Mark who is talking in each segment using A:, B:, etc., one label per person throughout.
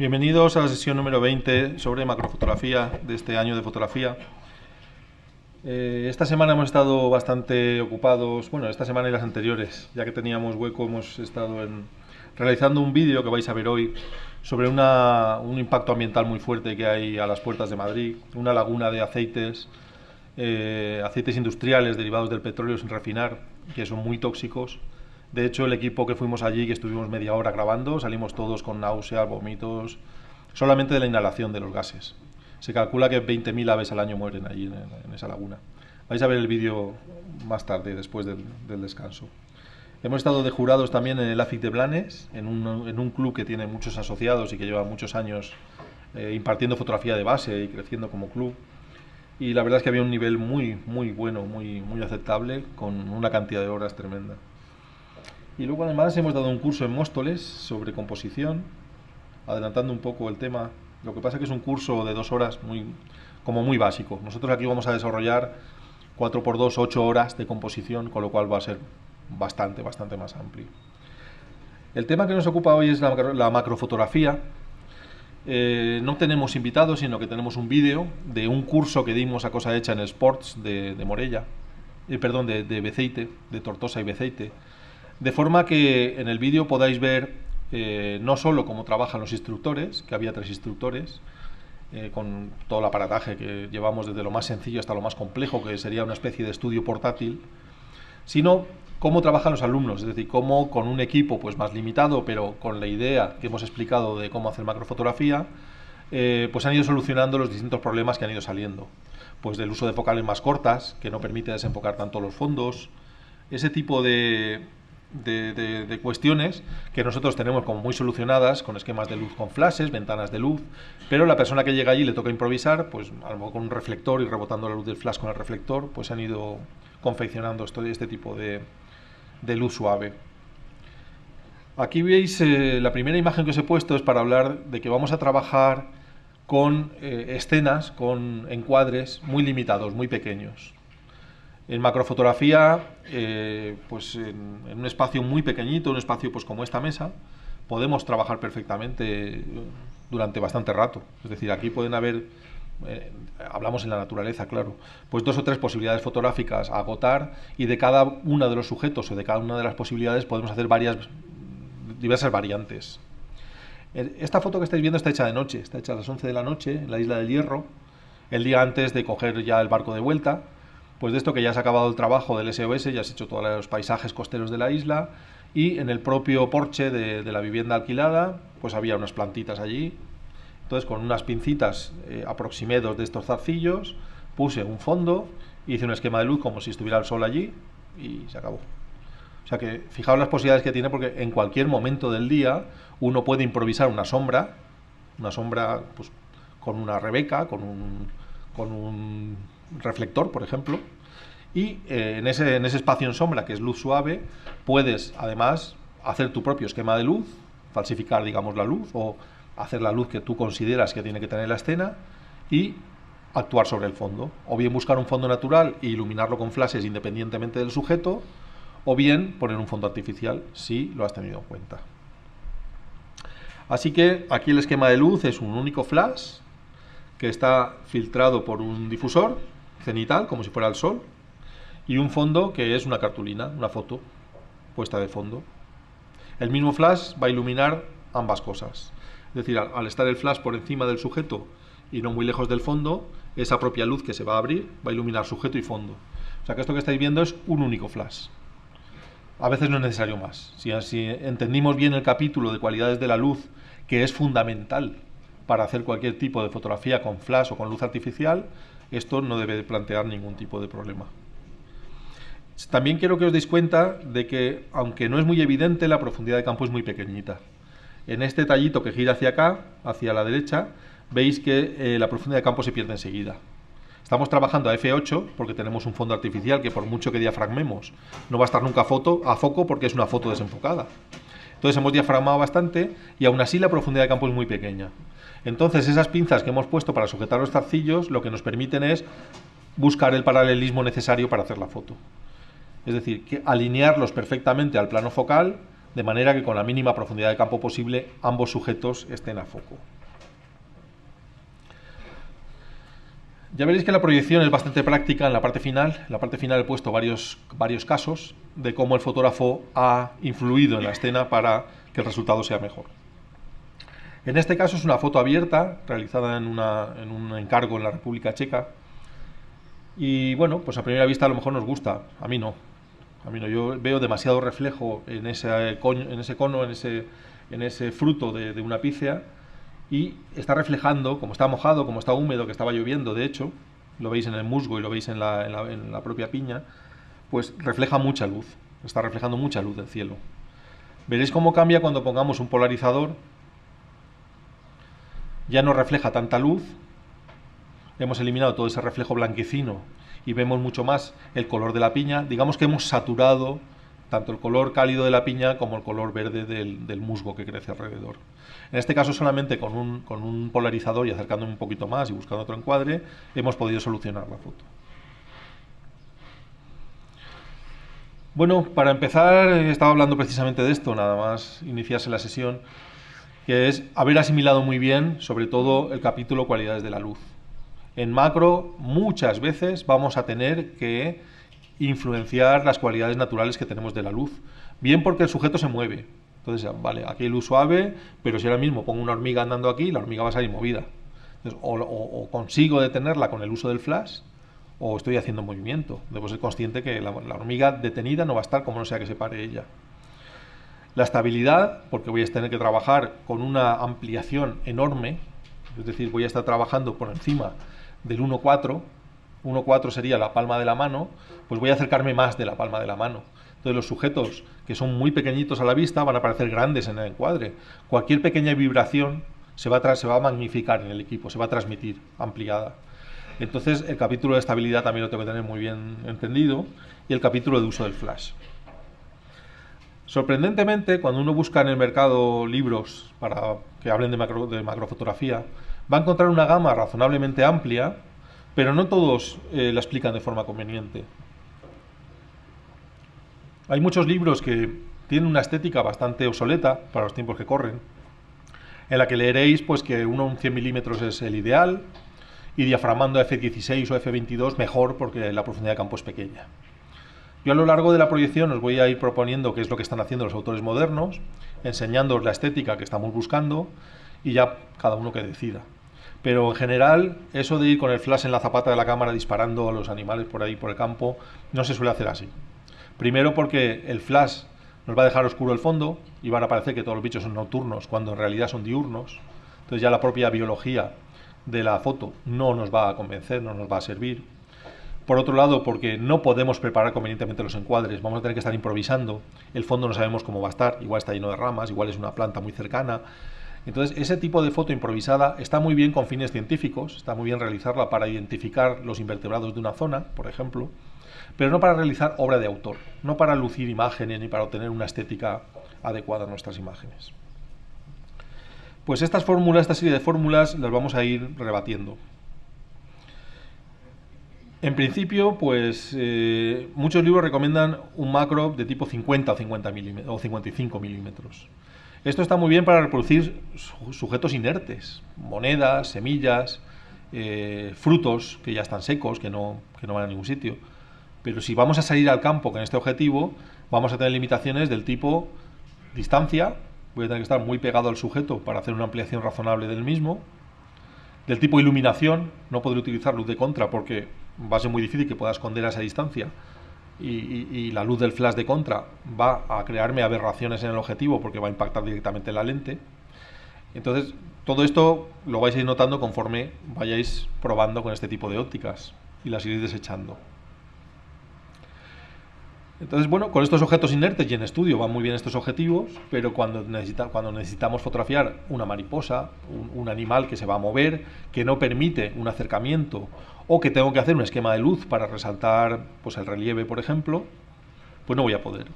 A: Bienvenidos a la sesión número 20 sobre macrofotografía de este año de fotografía. Esta semana hemos estado bastante ocupados, bueno, esta semana y las anteriores, ya que teníamos hueco, hemos estado realizando un vídeo que vais a ver hoy sobre un impacto ambiental muy fuerte que hay a las puertas de Madrid, una laguna de aceites industriales derivados del petróleo sin refinar, que son muy tóxicos. De hecho, el equipo que fuimos allí, que estuvimos media hora grabando, salimos todos con náuseas, vómitos, solamente de la inhalación de los gases. Se calcula que 20.000 aves al año mueren allí en esa laguna. Vais a ver el vídeo más tarde, después del descanso. Hemos estado de jurados también en el AFIC de Blanes, en un club que tiene muchos asociados y que lleva muchos años impartiendo fotografía de base y creciendo como club. Y la verdad es que había un nivel muy bueno, muy aceptable, con una cantidad de horas tremenda. Y luego además hemos dado un curso en Móstoles sobre composición, adelantando un poco el tema. Lo que pasa es que es un curso de 2 horas como muy básico. Nosotros aquí vamos a desarrollar 4×2, 8 horas de composición, con lo cual va a ser bastante más amplio. El tema que nos ocupa hoy es la macrofotografía. No tenemos invitados, sino que tenemos un vídeo de un curso que dimos a Cosa Hecha en Sports de Morella, de Beceite, de Tortosa y Beceite. De forma que en el vídeo podáis ver no solo cómo trabajan los instructores, que había 3 instructores, con todo el aparataje que llevamos desde lo más sencillo hasta lo más complejo, que sería una especie de estudio portátil, sino cómo trabajan los alumnos, es decir, cómo con un equipo pues más limitado, pero con la idea que hemos explicado de cómo hacer macrofotografía, pues han ido solucionando los distintos problemas que han ido saliendo. Pues del uso de focales más cortas, que no permite desenfocar tanto los fondos, ese tipo de cuestiones que nosotros tenemos como muy solucionadas con esquemas de luz con flashes, ventanas de luz, pero la persona que llega allí le toca improvisar, pues a lo mejor con un reflector y rebotando la luz del flash con el reflector, pues han ido confeccionando este tipo de luz suave. Aquí veis la primera imagen que os he puesto es para hablar de que vamos a trabajar con escenas, con encuadres muy limitados, muy pequeños. En macrofotografía, pues en un espacio muy pequeñito, un espacio pues como esta mesa, podemos trabajar perfectamente durante bastante rato. Es decir, aquí pueden haber, hablamos en la naturaleza, claro, pues 2 o 3 posibilidades fotográficas a agotar, y de cada uno de los sujetos o de cada una de las posibilidades podemos hacer diversas variantes. Esta foto que estáis viendo está hecha de noche, está hecha a las 11 de la noche en la Isla del Hierro, el día antes de coger ya el barco de vuelta. Pues de esto que ya has acabado el trabajo del SOS, ya has hecho todos los paisajes costeros de la isla, y en el propio porche de la vivienda alquilada pues había unas plantitas allí. Entonces con unas pincitas aproximé 2 de estos zarcillos, puse un fondo, hice un esquema de luz como si estuviera el sol allí y se acabó. O sea que fijaos las posibilidades que tiene, porque en cualquier momento del día uno puede improvisar una sombra pues con una rebeca, con un reflector, por ejemplo, y en ese espacio en sombra, que es luz suave, puedes además hacer tu propio esquema de luz, falsificar, digamos, la luz, o hacer la luz que tú consideras que tiene que tener la escena y actuar sobre el fondo, o bien buscar un fondo natural e iluminarlo con flashes independientemente del sujeto, o bien poner un fondo artificial si lo has tenido en cuenta. Así que aquí el esquema de luz es un único flash que está filtrado por un difusor cenital, como si fuera el sol, y un fondo que es una cartulina, una foto puesta de fondo. El mismo flash va a iluminar ambas cosas. Es decir, al estar el flash por encima del sujeto y no muy lejos del fondo, esa propia luz que se va a abrir va a iluminar sujeto y fondo. O sea que esto que estáis viendo es un único flash. A veces no es necesario más. Si entendimos bien el capítulo de cualidades de la luz, que es fundamental para hacer cualquier tipo de fotografía con flash o con luz artificial, esto no debe de plantear ningún tipo de problema. También quiero que os deis cuenta de que, aunque no es muy evidente, la profundidad de campo es muy pequeñita. En este tallito que gira hacia acá, hacia la derecha, veis que la profundidad de campo se pierde enseguida. Estamos trabajando a f8 porque tenemos un fondo artificial que, por mucho que diafragmemos, no va a estar nunca a foco porque es una foto desenfocada. Entonces hemos diafragmado bastante y aún así la profundidad de campo es muy pequeña. Entonces esas pinzas que hemos puesto para sujetar los zarcillos lo que nos permiten es buscar el paralelismo necesario para hacer la foto. Es decir, que alinearlos perfectamente al plano focal de manera que con la mínima profundidad de campo posible ambos sujetos estén a foco. Ya veréis que la proyección es bastante práctica en la parte final. En la parte final he puesto varios casos de cómo el fotógrafo ha influido en la escena para que el resultado sea mejor. En este caso es una foto abierta, realizada en un encargo en la República Checa. Y bueno, pues a primera vista a lo mejor nos gusta, a mí no. Yo veo demasiado reflejo en ese cono, en ese fruto de una pícea, y está reflejando, como está mojado, como está húmedo, que estaba lloviendo, de hecho, lo veis en el musgo y lo veis en la propia piña, pues refleja mucha luz, está reflejando mucha luz del cielo. Veréis cómo cambia cuando pongamos un polarizador, ya no refleja tanta luz, hemos eliminado todo ese reflejo blanquecino y vemos mucho más el color de la piña. Digamos que hemos saturado tanto el color cálido de la piña como el color verde del musgo que crece alrededor. En este caso solamente con un polarizador y acercándome un poquito más y buscando otro encuadre hemos podido solucionar la foto. Bueno, para empezar estaba hablando precisamente de esto, nada más iniciarse la sesión, que es haber asimilado muy bien, sobre todo el capítulo cualidades de la luz. En macro muchas veces vamos a tener que influenciar las cualidades naturales que tenemos de la luz, bien porque el sujeto se mueve. Entonces, vale, aquí hay luz suave, pero si ahora mismo pongo una hormiga andando aquí, la hormiga va a salir movida. Entonces, o consigo detenerla con el uso del flash, o estoy haciendo movimiento. Debo ser consciente que la hormiga detenida no va a estar como no sea que se pare ella. La estabilidad, porque voy a tener que trabajar con una ampliación enorme, es decir, voy a estar trabajando por encima del 1,4, 1,4 sería la palma de la mano, pues voy a acercarme más de la palma de la mano. Entonces los sujetos que son muy pequeñitos a la vista van a parecer grandes en el encuadre. Cualquier pequeña vibración se va a magnificar en el equipo, se va a transmitir ampliada. Entonces el capítulo de estabilidad también lo tengo que tener muy bien entendido, y el capítulo de uso del flash. Sorprendentemente, cuando uno busca en el mercado libros para que hablen de macrofotografía, va a encontrar una gama razonablemente amplia, pero no todos la explican de forma conveniente. Hay muchos libros que tienen una estética bastante obsoleta para los tiempos que corren, en la que leeréis pues que un 100 milímetros es el ideal, y diaframando f16 o f22 mejor porque la profundidad de campo es pequeña. Yo a lo largo de la proyección os voy a ir proponiendo qué es lo que están haciendo los autores modernos, enseñándoos la estética que estamos buscando, y ya cada uno que decida. Pero en general, eso de ir con el flash en la zapata de la cámara disparando a los animales por ahí por el campo, no se suele hacer así. Primero porque el flash nos va a dejar oscuro el fondo y van a parecer que todos los bichos son nocturnos cuando en realidad son diurnos. Entonces ya la propia biología de la foto no nos va a convencer, no nos va a servir. Por otro lado, porque no podemos preparar convenientemente los encuadres, vamos a tener que estar improvisando, el fondo no sabemos cómo va a estar, igual está lleno de ramas, igual es una planta muy cercana. Entonces, ese tipo de foto improvisada está muy bien con fines científicos, está muy bien realizarla para identificar los invertebrados de una zona, por ejemplo, pero no para realizar obra de autor, no para lucir imágenes ni para obtener una estética adecuada a nuestras imágenes. Pues esta serie de fórmulas las vamos a ir rebatiendo. En principio, pues muchos libros recomiendan un macro de tipo 50 o 55 milímetros. Esto está muy bien para reproducir sujetos inertes, monedas, semillas, frutos que ya están secos, que no van a ningún sitio. Pero si vamos a salir al campo con este objetivo, vamos a tener limitaciones del tipo distancia, voy a tener que estar muy pegado al sujeto para hacer una ampliación razonable del mismo. Del tipo iluminación, no podré utilizar luz de contra porque va a ser muy difícil que pueda esconder a esa distancia, y la luz del flash de contra va a crearme aberraciones en el objetivo porque va a impactar directamente en la lente. Entonces, todo esto lo vais a ir notando conforme vayáis probando con este tipo de ópticas y las iréis desechando. Entonces, bueno, con estos objetos inertes y en estudio van muy bien estos objetivos, pero cuando necesitamos fotografiar una mariposa, un animal que se va a mover, que no permite un acercamiento, o que tengo que hacer un esquema de luz para resaltar pues, el relieve, por ejemplo, pues no voy a poder.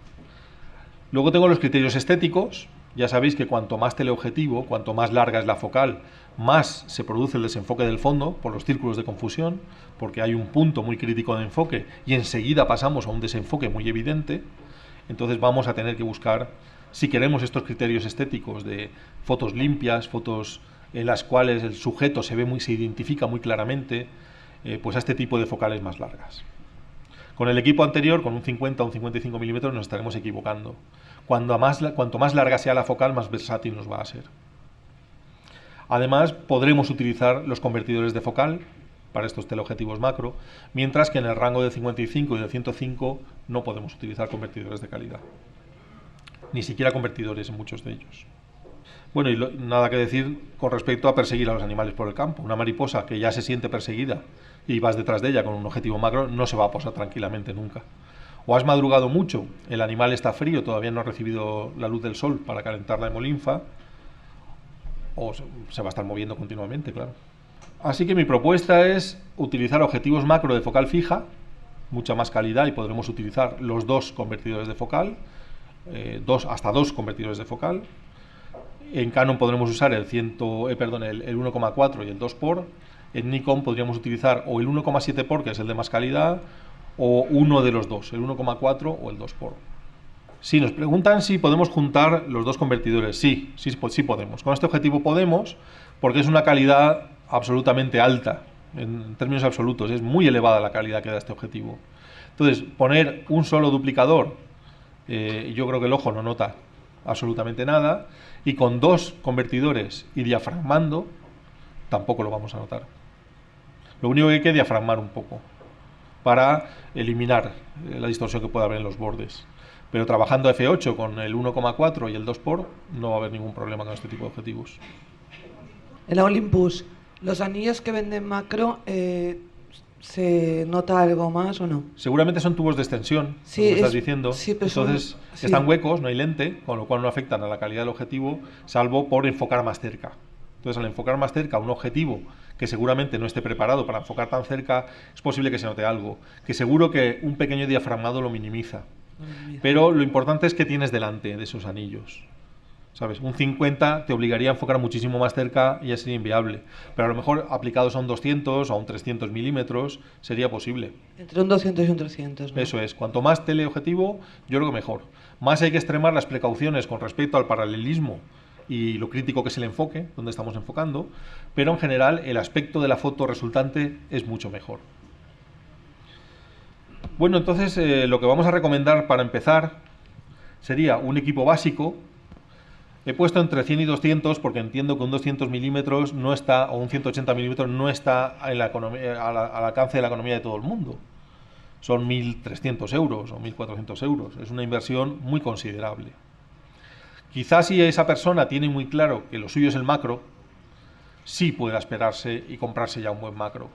A: Luego tengo los criterios estéticos. Ya sabéis que cuanto más teleobjetivo, cuanto más larga es la focal, más se produce el desenfoque del fondo por los círculos de confusión, porque hay un punto muy crítico de enfoque y enseguida pasamos a un desenfoque muy evidente. Entonces vamos a tener que buscar si queremos estos criterios estéticos de fotos limpias, fotos en las cuales el sujeto se identifica muy claramente, pues a este tipo de focales más largas. Con el equipo anterior, con un 50 o un 55 milímetros, nos estaremos equivocando. Cuanto más larga sea la focal, más versátil nos va a ser. Además, podremos utilizar los convertidores de focal para estos teleobjetivos macro, mientras que en el rango de 55 y de 105 no podemos utilizar convertidores de calidad. Ni siquiera convertidores en muchos de ellos. Bueno, y nada que decir con respecto a perseguir a los animales por el campo. Una mariposa que ya se siente perseguida y vas detrás de ella con un objetivo macro no se va a posar tranquilamente nunca. O has madrugado mucho, el animal está frío, todavía no ha recibido la luz del sol para calentar la hemolinfa, o se va a estar moviendo continuamente, claro. Así que mi propuesta es utilizar objetivos macro de focal fija, mucha más calidad, y podremos utilizar los dos convertidores de focal, hasta dos convertidores de focal. En Canon podremos usar el 1,4 y el 2 por. En Nikon podríamos utilizar o el 1,7 por, que es el de más calidad, o uno de los dos, el 1,4 o el 2 por. Si nos preguntan si podemos juntar los dos convertidores, sí podemos. Con este objetivo podemos, porque es una calidad absolutamente alta, en términos absolutos, es muy elevada la calidad que da este objetivo. Entonces, poner un solo duplicador, yo creo que el ojo no nota absolutamente nada, y con dos convertidores y diafragmando, tampoco lo vamos a notar. Lo único que hay que diafragmar un poco para eliminar la distorsión que pueda haber en los bordes. Pero trabajando f8 con el 1,4 y el 2 por, no va a haber ningún problema con este tipo de objetivos.
B: En la Olympus, ¿los anillos que venden macro se nota algo más o no?
A: Seguramente son tubos de extensión,
B: sí,
A: como estás diciendo.
B: Sí, pero
A: entonces están huecos, no hay lente, con lo cual no afectan a la calidad del objetivo, salvo por enfocar más cerca. Entonces, al enfocar más cerca un objetivo que seguramente no esté preparado para enfocar tan cerca, es posible que se note algo, que seguro que un pequeño diafragmado lo minimiza. Pero lo importante es que tienes delante de esos anillos. ¿Sabes? Un 50 te obligaría a enfocar muchísimo más cerca y ya sería inviable. Pero a lo mejor aplicados a un 200 o a un 300 milímetros sería posible.
B: Entre un 200 y un 300, ¿no?
A: Eso es. Cuanto más teleobjetivo, yo creo que mejor. Más hay que extremar las precauciones con respecto al paralelismo y lo crítico que es el enfoque, donde estamos enfocando, pero en general el aspecto de la foto resultante es mucho mejor. Bueno, entonces lo que vamos a recomendar para empezar sería un equipo básico. He puesto entre 100 y 200 porque entiendo que un 200 milímetros no está, o un 180 milímetros no está en la economía, al alcance de la economía de todo el mundo. Son 1.300 euros o 1.400 euros. Es una inversión muy considerable. Quizás si esa persona tiene muy claro que lo suyo es el macro, sí pueda esperarse y comprarse ya un buen macro.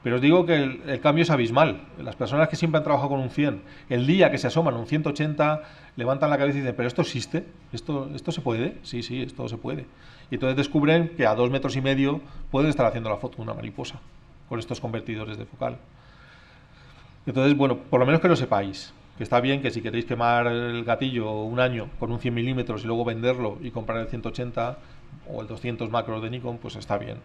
A: Pero os digo que el cambio es abismal. Las personas que siempre han trabajado con un 100, el día que se asoman a un 180, levantan la cabeza y dicen, ¿pero esto existe? ¿Esto se puede? Sí, esto se puede. Y entonces descubren que a 2,5 metros pueden estar haciendo la foto de una mariposa con estos convertidores de focal. Entonces, bueno, por lo menos que lo sepáis. Que está bien que si queréis quemar el gatillo un año con un 100 milímetros y luego venderlo y comprar el 180 o el 200 macro de Nikon, pues está bien.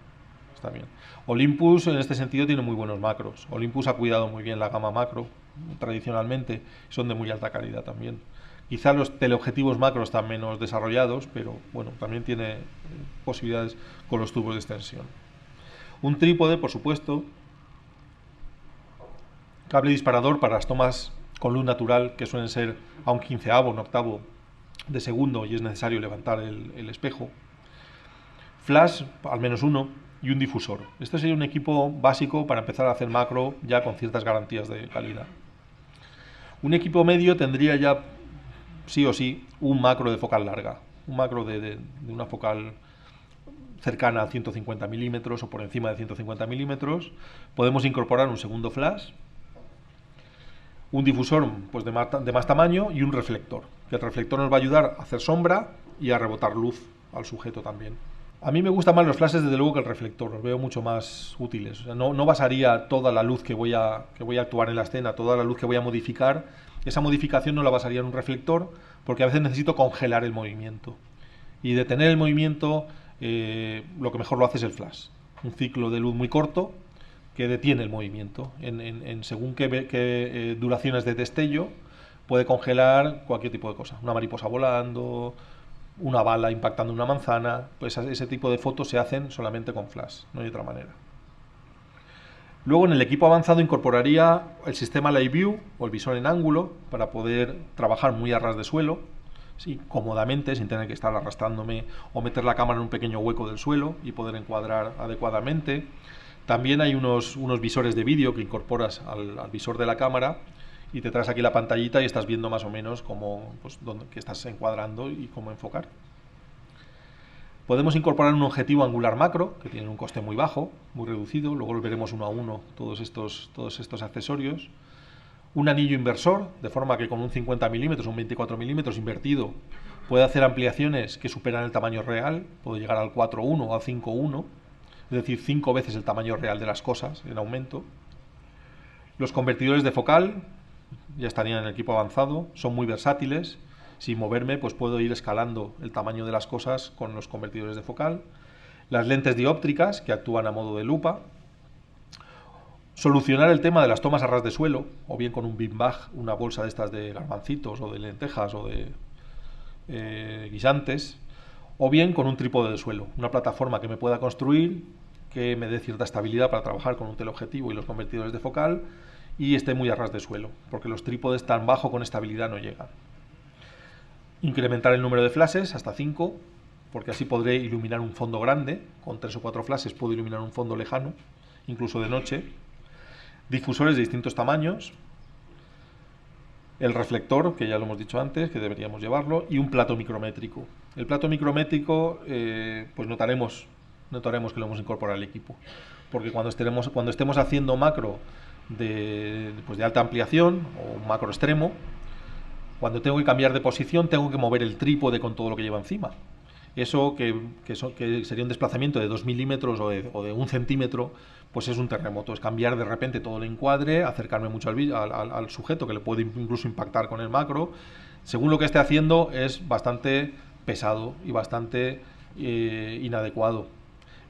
A: Está bien. Olympus en este sentido tiene muy buenos macros. Olympus ha cuidado muy bien la gama macro tradicionalmente, son de muy alta calidad también. Quizá los teleobjetivos macro están menos desarrollados, pero bueno, también tiene posibilidades con los tubos de extensión. Un trípode, por supuesto, cable disparador para las tomas con luz natural, que suelen ser a un 1/15, un octavo de segundo y es necesario levantar el espejo. Flash, al menos uno, y un difusor. Este sería un equipo básico para empezar a hacer macro ya con ciertas garantías de calidad. Un equipo medio tendría ya, sí o sí, un macro de focal larga. Un macro de una focal cercana a 150 milímetros o por encima de 150 milímetros. Podemos incorporar un segundo flash, un difusor pues de más tamaño y un reflector. Que el reflector nos va a ayudar a hacer sombra y a rebotar luz al sujeto también. A mí me gustan más los flashes, desde luego, que el reflector. Los veo mucho más útiles. O sea, no basaría toda la luz que voy a actuar en la escena, toda la luz que voy a modificar. Esa modificación no la basaría en un reflector, porque a veces necesito congelar el movimiento. Y detener el movimiento, lo que mejor lo hace es el flash. Un ciclo de luz muy corto que detiene el movimiento. Según qué duraciones de destello, puede congelar cualquier tipo de cosa, una mariposa volando, una bala impactando una manzana. Pues ese tipo de fotos se hacen solamente con flash, no hay otra manera. Luego en el equipo avanzado incorporaría el sistema Live View o el visor en ángulo para poder trabajar muy a ras de suelo, sí, cómodamente, sin tener que estar arrastrándome o meter la cámara en un pequeño hueco del suelo y poder encuadrar adecuadamente. También hay unos visores de vídeo que incorporas al visor de la cámara y te traes aquí la pantallita y estás viendo más o menos cómo, pues, que estás encuadrando y cómo enfocar. Podemos incorporar un objetivo angular macro, que tiene un coste muy bajo, muy reducido. Luego veremos uno a uno todos estos accesorios. Un anillo inversor, de forma que con un 50 milímetros, un 24 milímetros invertido, puede hacer ampliaciones que superan el tamaño real. Puede llegar al 4.1 o al 5.1, es decir, 5 veces el tamaño real de las cosas en aumento. Los convertidores de focal ya estarían en el equipo avanzado, son muy versátiles. Sin moverme, pues puedo ir escalando el tamaño de las cosas con los convertidores de focal. Las lentes dióptricas, que actúan a modo de lupa. Solucionar el tema de las tomas a ras de suelo, o bien con un bean bag, una bolsa de estas de garbancitos, o de lentejas, o de guisantes, o bien con un trípode de suelo, una plataforma que me pueda construir, que me dé cierta estabilidad para trabajar con un teleobjetivo y los convertidores de focal, y esté muy a ras de suelo, porque los trípodes tan bajo con estabilidad no llegan. Incrementar el número de flashes hasta 5, porque así podré iluminar un fondo grande. Con 3 o 4 flashes puedo iluminar un fondo lejano, incluso de noche. Difusores de distintos tamaños. El reflector, que ya lo hemos dicho antes, que deberíamos llevarlo. Y un plato micrométrico. El plato micrométrico, pues notaremos que lo hemos incorporado al equipo. Porque cuando estemos haciendo macro de alta ampliación o un macro extremo, cuando tengo que cambiar de posición, tengo que mover el trípode con todo lo que lleva encima. Eso que sería un desplazamiento de 2 milímetros o de 1 centímetro, pues es un terremoto. Es cambiar de repente todo el encuadre, acercarme mucho al sujeto, que le puede incluso impactar con el macro. Según lo que esté haciendo, es bastante pesado y bastante inadecuado.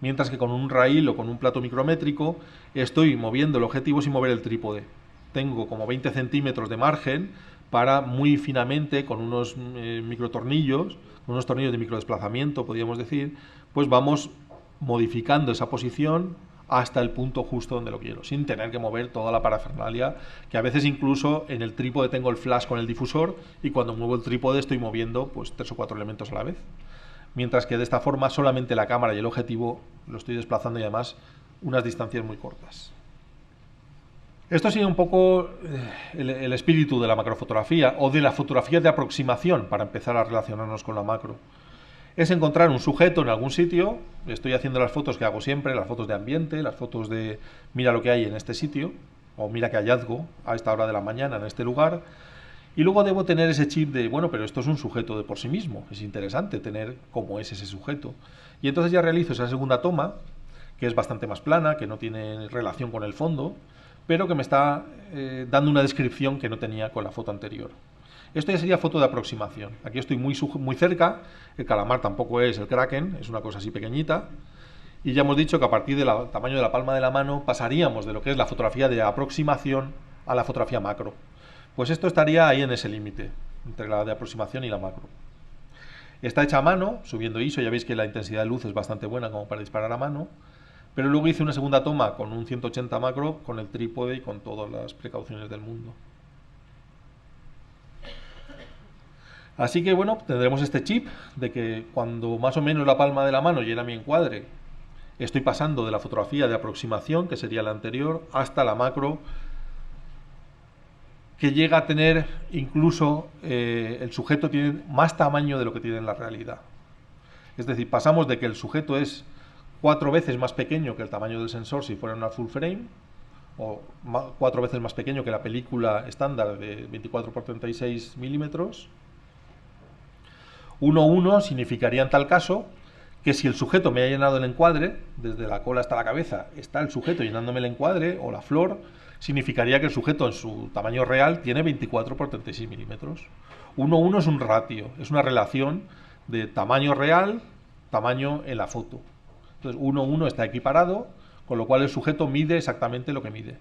A: Mientras que con un rail o con un plato micrométrico estoy moviendo el objetivo sin mover el trípode. Tengo como 20 centímetros de margen para muy finamente, con unos microtornillos, unos tornillos de microdesplazamiento, podríamos decir, pues vamos modificando esa posición hasta el punto justo donde lo quiero, sin tener que mover toda la parafernalia, que a veces incluso en el trípode tengo el flash con el difusor y cuando muevo el trípode estoy moviendo pues 3 o 4 elementos a la vez. Mientras que de esta forma solamente la cámara y el objetivo lo estoy desplazando y además unas distancias muy cortas. Esto sigue un poco el espíritu de la macrofotografía o de la fotografía de aproximación para empezar a relacionarnos con la macro. Es encontrar un sujeto en algún sitio, estoy haciendo las fotos que hago siempre, las fotos de ambiente, las fotos de mira lo que hay en este sitio, o mira qué hallazgo a esta hora de la mañana en este lugar, y luego debo tener ese chip de, bueno, pero esto es un sujeto de por sí mismo, es interesante tener cómo es ese sujeto. Y entonces ya realizo esa segunda toma, que es bastante más plana, que no tiene relación con el fondo, pero que me está dando una descripción que no tenía con la foto anterior. Esto ya sería foto de aproximación. Aquí estoy muy cerca, el calamar tampoco es el kraken, es una cosa así pequeñita, y ya hemos dicho que a partir del tamaño de la palma de la mano pasaríamos de lo que es la fotografía de aproximación a la fotografía macro. Pues esto estaría ahí en ese límite, entre la de aproximación y la macro. Está hecha a mano, subiendo ISO, ya veis que la intensidad de luz es bastante buena como para disparar a mano. Pero luego hice una segunda toma con un 180 macro, con el trípode y con todas las precauciones del mundo. Así que bueno, tendremos este chip de que cuando más o menos la palma de la mano llena mi encuadre, estoy pasando de la fotografía de aproximación, que sería la anterior, hasta la macro, que llega a tener incluso, el sujeto tiene más tamaño de lo que tiene en la realidad. Es decir, pasamos de que el sujeto es 4 veces más pequeño que el tamaño del sensor si fuera una full frame, o 4 veces más pequeño que la película estándar de 24 x 36 milímetros. 1:1 significaría en tal caso que si el sujeto me ha llenado el encuadre, desde la cola hasta la cabeza está el sujeto llenándome el encuadre, o la flor, significaría que el sujeto en su tamaño real tiene 24 x 36 milímetros. 1:1 es un ratio, es una relación de tamaño real, tamaño en la foto. Entonces 1:1 está equiparado, con lo cual el sujeto mide exactamente lo que mide.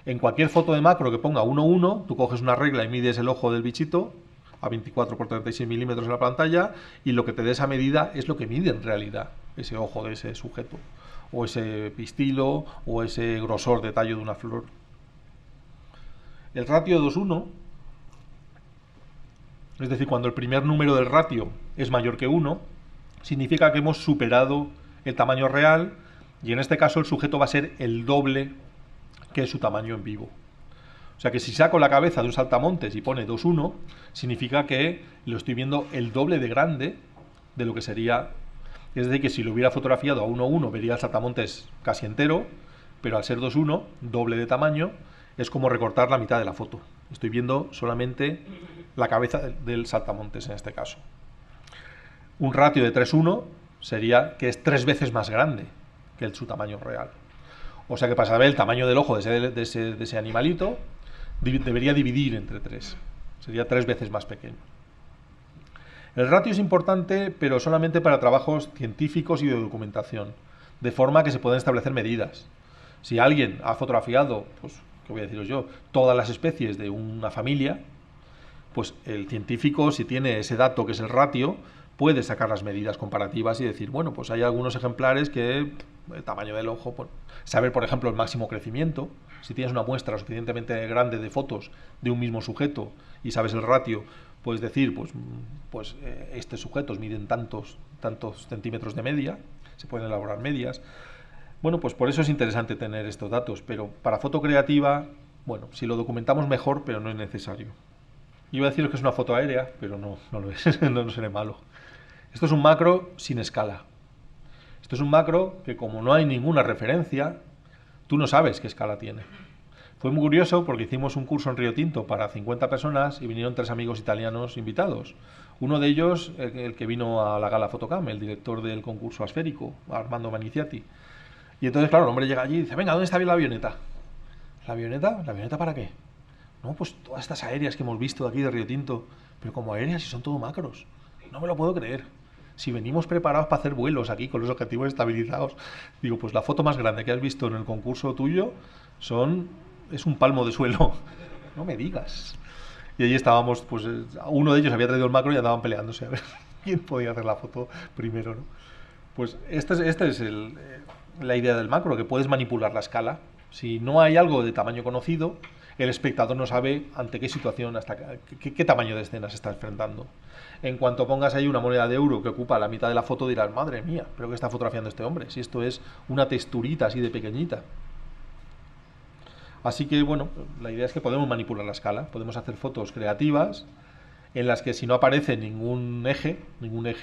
A: En cualquier foto de macro que ponga 1,1, tú coges una regla y mides el ojo del bichito a 24 por 36 milímetros en la pantalla, y lo que te dé esa medida es lo que mide en realidad ese ojo de ese sujeto, o ese pistilo, o ese grosor de tallo de una flor. El ratio 2:1, es decir, cuando el primer número del ratio es mayor que 1, significa que hemos superado el tamaño real, y en este caso el sujeto va a ser el doble que es su tamaño en vivo. O sea que si saco la cabeza de un saltamontes y pone 2:1, significa que lo estoy viendo el doble de grande de lo que sería. Es decir, que si lo hubiera fotografiado a 1:1 vería el saltamontes casi entero, pero al ser 2:1, doble de tamaño, es como recortar la mitad de la foto. Estoy viendo solamente la cabeza del saltamontes en este caso. Un ratio de 3:1 sería que es 3 veces más grande que su tamaño real. O sea que para saber el tamaño del ojo de ese animalito, debería dividir entre 3. Sería 3 veces más pequeño. El ratio es importante, pero solamente para trabajos científicos y de documentación, de forma que se pueden establecer medidas. Si alguien ha fotografiado, pues, ¿qué voy a deciros yo?, todas las especies de una familia, pues el científico, si tiene ese dato que es el ratio, puede sacar las medidas comparativas y decir, bueno, pues hay algunos ejemplares que el tamaño del ojo, pues, saber, por ejemplo, el máximo crecimiento. Si tienes una muestra suficientemente grande de fotos de un mismo sujeto y sabes el ratio, puedes decir, pues estos sujetos miden tantos centímetros de media, se pueden elaborar medias. Bueno, pues por eso es interesante tener estos datos, pero para foto creativa, bueno, si lo documentamos mejor, pero no es necesario. Iba a deciros que es una foto aérea, pero no lo es, no seré malo. Esto es un macro sin escala. Esto es un macro que, como no hay ninguna referencia, tú no sabes qué escala tiene. Fue muy curioso porque hicimos un curso en Río Tinto para 50 personas y vinieron 3 amigos italianos invitados. Uno de ellos, el que vino a la gala Fotocam, el director del concurso asférico, Armando Maniciati. Y entonces, claro, el hombre llega allí y dice, venga, ¿dónde está bien la avioneta? ¿La avioneta? ¿La avioneta para qué? No, pues todas estas aéreas que hemos visto de aquí de Río Tinto. Pero como aéreas, si son todo macros. No me lo puedo creer. Si venimos preparados para hacer vuelos aquí con los objetivos estabilizados. Digo, pues la foto más grande que has visto en el concurso tuyo es un palmo de suelo. No me digas. Y allí estábamos, pues uno de ellos había traído el macro y andaban peleándose a ver quién podía hacer la foto primero, ¿no? Pues esta es la idea del macro, que puedes manipular la escala. Si no hay algo de tamaño conocido, el espectador no sabe ante qué situación, hasta qué tamaño de escena se está enfrentando. En cuanto pongas ahí una moneda de euro que ocupa la mitad de la foto, dirás, madre mía, ¿pero qué está fotografiando este hombre? Si esto es una texturita así de pequeñita. Así que, bueno, la idea es que podemos manipular la escala, podemos hacer fotos creativas en las que si no aparece ningún eje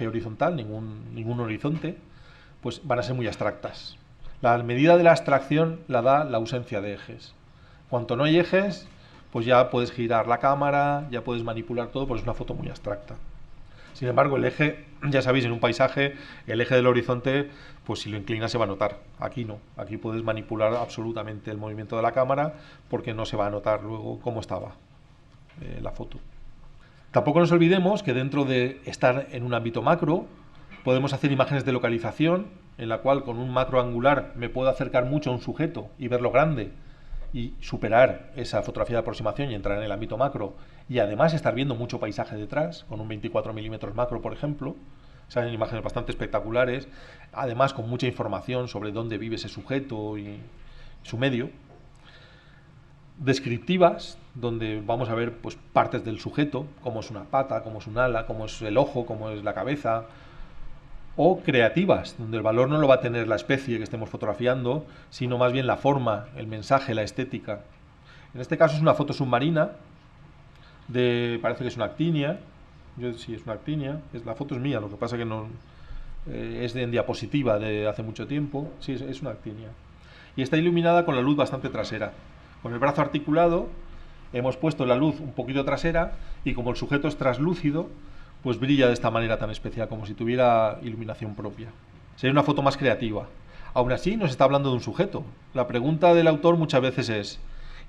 A: horizontal, ningún horizonte, pues van a ser muy abstractas. La medida de la abstracción la da la ausencia de ejes. Cuanto no hay ejes, pues ya puedes girar la cámara, ya puedes manipular todo, porque es una foto muy abstracta. Sin embargo, el eje, ya sabéis, en un paisaje, el eje del horizonte, pues si lo inclinas se va a notar. Aquí no, aquí puedes manipular absolutamente el movimiento de la cámara, porque no se va a notar luego cómo estaba la foto. Tampoco nos olvidemos que dentro de estar en un ámbito macro, podemos hacer imágenes de localización, en la cual con un macro angular me puedo acercar mucho a un sujeto y verlo grande, y superar esa fotografía de aproximación y entrar en el ámbito macro, y además estar viendo mucho paisaje detrás, con un 24 milímetros macro, por ejemplo. Salen imágenes bastante espectaculares, además con mucha información sobre dónde vive ese sujeto y su medio. Descriptivas, donde vamos a ver pues partes del sujeto, cómo es una pata, cómo es un ala, cómo es el ojo, cómo es la cabeza. O creativas, donde el valor no lo va a tener la especie que estemos fotografiando, sino más bien la forma, el mensaje, la estética. En este caso es una foto submarina, parece que es una actinia. Sí, es una actinia. La foto es mía, lo que pasa que no es en diapositiva de hace mucho tiempo. Sí, es una actinia. Y está iluminada con la luz bastante trasera. Con el brazo articulado hemos puesto la luz un poquito trasera, y como el sujeto es translúcido, pues brilla de esta manera tan especial, como si tuviera iluminación propia. Sería una foto más creativa. Aún así, nos está hablando de un sujeto. La pregunta del autor muchas veces es,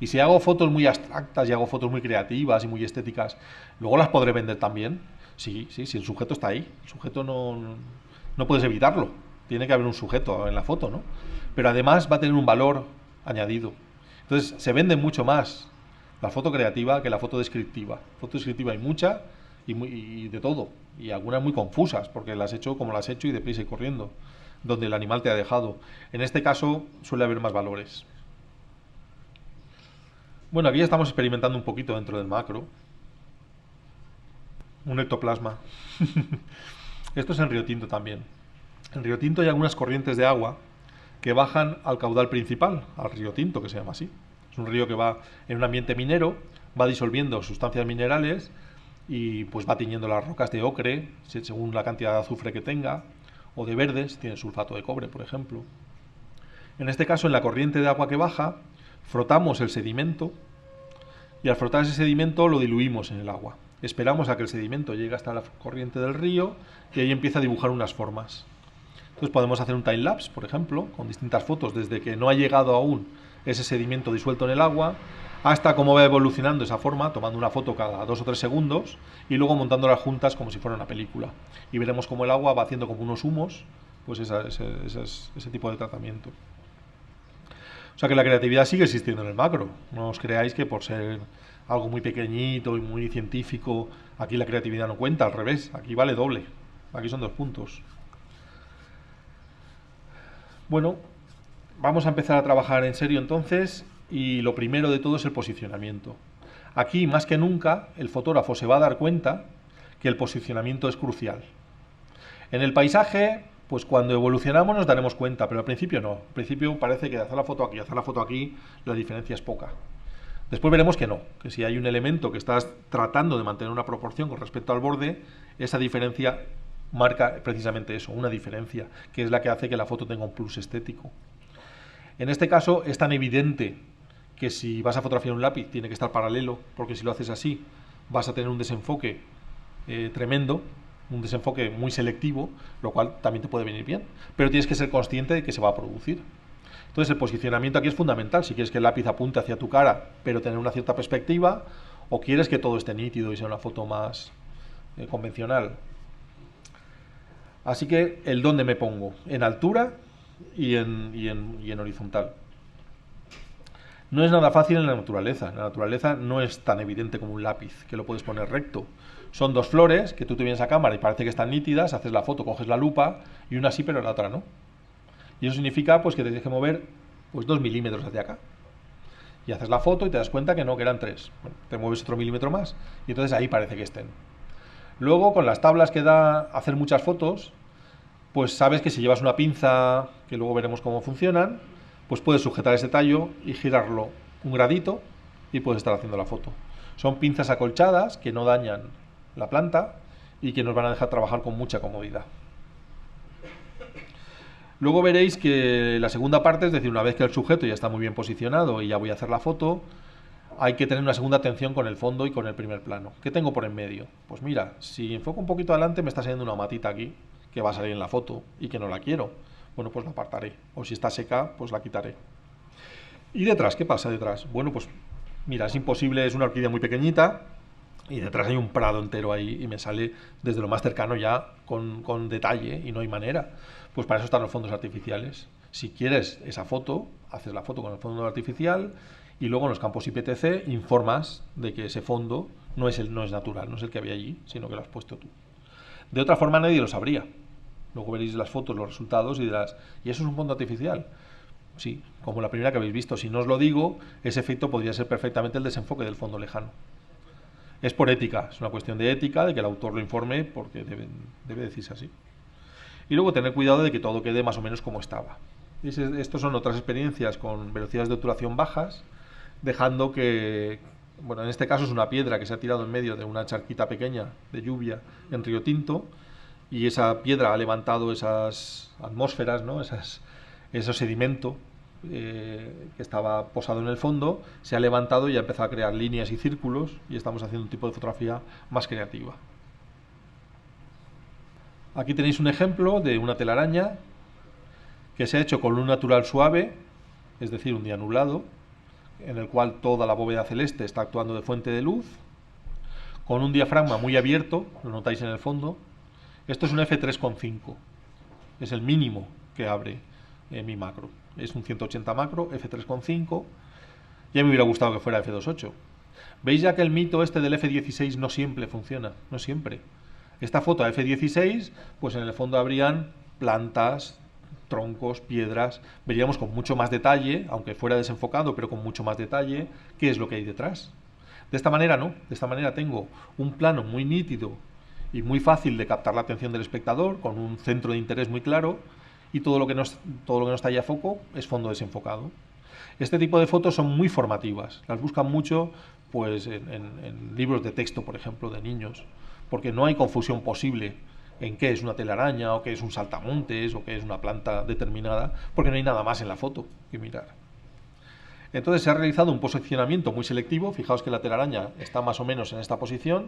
A: ¿y si hago fotos muy abstractas y hago fotos muy creativas y muy estéticas, luego las podré vender también? Sí, el sujeto está ahí. El sujeto no puedes evitarlo. Tiene que haber un sujeto en la foto, ¿no? Pero además va a tener un valor añadido. Entonces se vende mucho más la foto creativa que la foto descriptiva. Foto descriptiva hay mucha y de todo. Y algunas muy confusas, porque las has hecho como las has hecho y deprisa y corriendo, donde el animal te ha dejado. En este caso suele haber más valores. Bueno, aquí ya estamos experimentando un poquito dentro del macro. Un ectoplasma. Esto es en Río Tinto también. En Río Tinto hay algunas corrientes de agua que bajan al caudal principal, al Río Tinto, que se llama así. Es un río que va en un ambiente minero, va disolviendo sustancias minerales y pues va tiñendo las rocas de ocre, según la cantidad de azufre que tenga, o de verde, si tiene sulfato de cobre, por ejemplo. En este caso, en la corriente de agua que baja, frotamos el sedimento y al frotar ese sedimento lo diluimos en el agua. Esperamos a que el sedimento llegue hasta la corriente del río y ahí empieza a dibujar unas formas. Entonces podemos hacer un time-lapse, por ejemplo, con distintas fotos desde que no ha llegado aún ese sedimento disuelto en el agua hasta cómo va evolucionando esa forma, tomando una foto cada 2 o 3 segundos y luego montándolas juntas como si fuera una película. Y veremos cómo el agua va haciendo como unos humos, pues ese tipo de tratamiento. O sea que la creatividad sigue existiendo en el macro. No os creáis que por ser algo muy pequeñito y muy científico, aquí la creatividad no cuenta, al revés, aquí vale doble. Aquí son 2 puntos. Bueno, vamos a empezar a trabajar en serio entonces y lo primero de todo es el posicionamiento. Aquí, más que nunca, el fotógrafo se va a dar cuenta que el posicionamiento es crucial. En el paisaje, pues cuando evolucionamos nos daremos cuenta, pero al principio no. Al principio parece que hacer la foto aquí y hacer la foto aquí, la diferencia es poca. Después veremos que no, que si hay un elemento que estás tratando de mantener una proporción con respecto al borde, esa diferencia marca precisamente eso, una diferencia, que es la que hace que la foto tenga un plus estético. En este caso es tan evidente que si vas a fotografiar un lápiz tiene que estar paralelo, porque si lo haces así vas a tener un desenfoque tremendo, un desenfoque muy selectivo, lo cual también te puede venir bien, pero tienes que ser consciente de que se va a producir. Entonces el posicionamiento aquí es fundamental, si quieres que el lápiz apunte hacia tu cara, pero tener una cierta perspectiva, o quieres que todo esté nítido y sea una foto más convencional. Así que el dónde me pongo, en altura y en horizontal. No es nada fácil en la naturaleza. En la naturaleza no es tan evidente como un lápiz, que lo puedes poner recto. Son 2 flores que tú te vienes a cámara y parece que están nítidas, haces la foto, coges la lupa y una sí pero la otra no. Y eso significa pues que te tienes que mover pues 2 milímetros hacia acá. Y haces la foto y te das cuenta que no, que eran 3. Bueno, te mueves otro milímetro más y entonces ahí parece que estén. Luego, con las tablas que da hacer muchas fotos, pues sabes que si llevas una pinza, que luego veremos cómo funcionan, pues puedes sujetar ese tallo y girarlo un gradito y puedes estar haciendo la foto. Son pinzas acolchadas que no dañan la planta y que nos van a dejar trabajar con mucha comodidad. Luego veréis que la segunda parte, es decir, una vez que el sujeto ya está muy bien posicionado y ya voy a hacer la foto, hay que tener una segunda atención con el fondo y con el primer plano. ¿Qué tengo por en medio? Pues mira, si enfoco un poquito adelante me está saliendo una matita aquí, que va a salir en la foto y que no la quiero. Bueno, pues la apartaré. O si está seca, pues la quitaré. ¿Y detrás? ¿Qué pasa detrás? Bueno, pues mira, es imposible, es una orquídea muy pequeñita y detrás hay un prado entero ahí y me sale desde lo más cercano ya con detalle y no hay manera. Pues para eso están los fondos artificiales. Si quieres esa foto, haces la foto con el fondo artificial y luego en los campos IPTC informas de que ese fondo no es natural, no es el que había allí, sino que lo has puesto tú. De otra forma nadie lo sabría. Luego veréis las fotos, los resultados y dirás, ¿y eso es un fondo artificial? Sí, como la primera que habéis visto. Si no os lo digo, ese efecto podría ser perfectamente el desenfoque del fondo lejano. Es por ética, es una cuestión de ética, de que el autor lo informe, porque debe decirse así. Y luego tener cuidado de que todo quede más o menos como estaba. Estos son otras experiencias con velocidades de obturación bajas, dejando que, bueno, en este caso es una piedra que se ha tirado en medio de una charquita pequeña de lluvia en Río Tinto, y esa piedra ha levantado esas atmósferas, ¿no? Ese sedimento que estaba posado en el fondo, se ha levantado y ha empezado a crear líneas y círculos, y estamos haciendo un tipo de fotografía más creativa. Aquí tenéis un ejemplo de una telaraña que se ha hecho con luz natural suave, es decir, un día nublado, en el cual toda la bóveda celeste está actuando de fuente de luz, con un diafragma muy abierto, lo notáis en el fondo. Esto es un f3.5, es el mínimo que abre mi macro. Es un 180 macro, f3.5, Ya me hubiera gustado que fuera f2.8. ¿Veis ya que el mito este del f16 no siempre funciona? No siempre. Esta foto a f16, pues en el fondo habrían plantas, troncos, piedras. Veríamos con mucho más detalle, aunque fuera desenfocado, pero con mucho más detalle, qué es lo que hay detrás. De esta manera no. De esta manera tengo un plano muy nítido y muy fácil de captar la atención del espectador, con un centro de interés muy claro, y todo lo que no está ahí a foco es fondo desenfocado. Este tipo de fotos son muy formativas, las buscan mucho pues en libros de texto, por ejemplo, de niños, porque no hay confusión posible en qué es una telaraña, o qué es un saltamontes, o qué es una planta determinada, porque no hay nada más en la foto que mirar. Entonces se ha realizado un posicionamiento muy selectivo. Fijaos que la telaraña está más o menos en esta posición,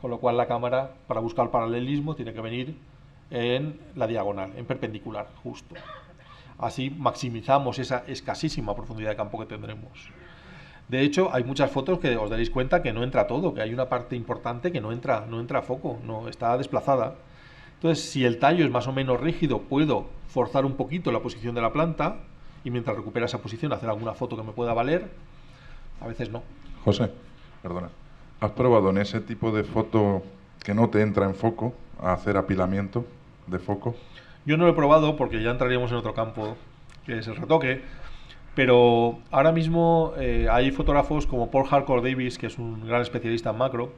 A: con lo cual la cámara, para buscar paralelismo, tiene que venir en la diagonal, en perpendicular, justo. Así maximizamos esa escasísima profundidad de campo que tendremos. De hecho, hay muchas fotos que os daréis cuenta que no entra todo, que hay una parte importante que no entra a foco, no está desplazada. Entonces, si el tallo es más o menos rígido, puedo forzar un poquito la posición de la planta y mientras recupera esa posición hacer alguna foto que me pueda valer. A veces no.
C: José, perdona. ¿Has probado en ese tipo de foto que no te entra en foco a hacer apilamiento de foco?
A: Yo no lo he probado porque ya entraríamos en otro campo, que es el retoque, pero ahora mismo hay fotógrafos como Paul Harcourt Davis, que es un gran especialista en macro,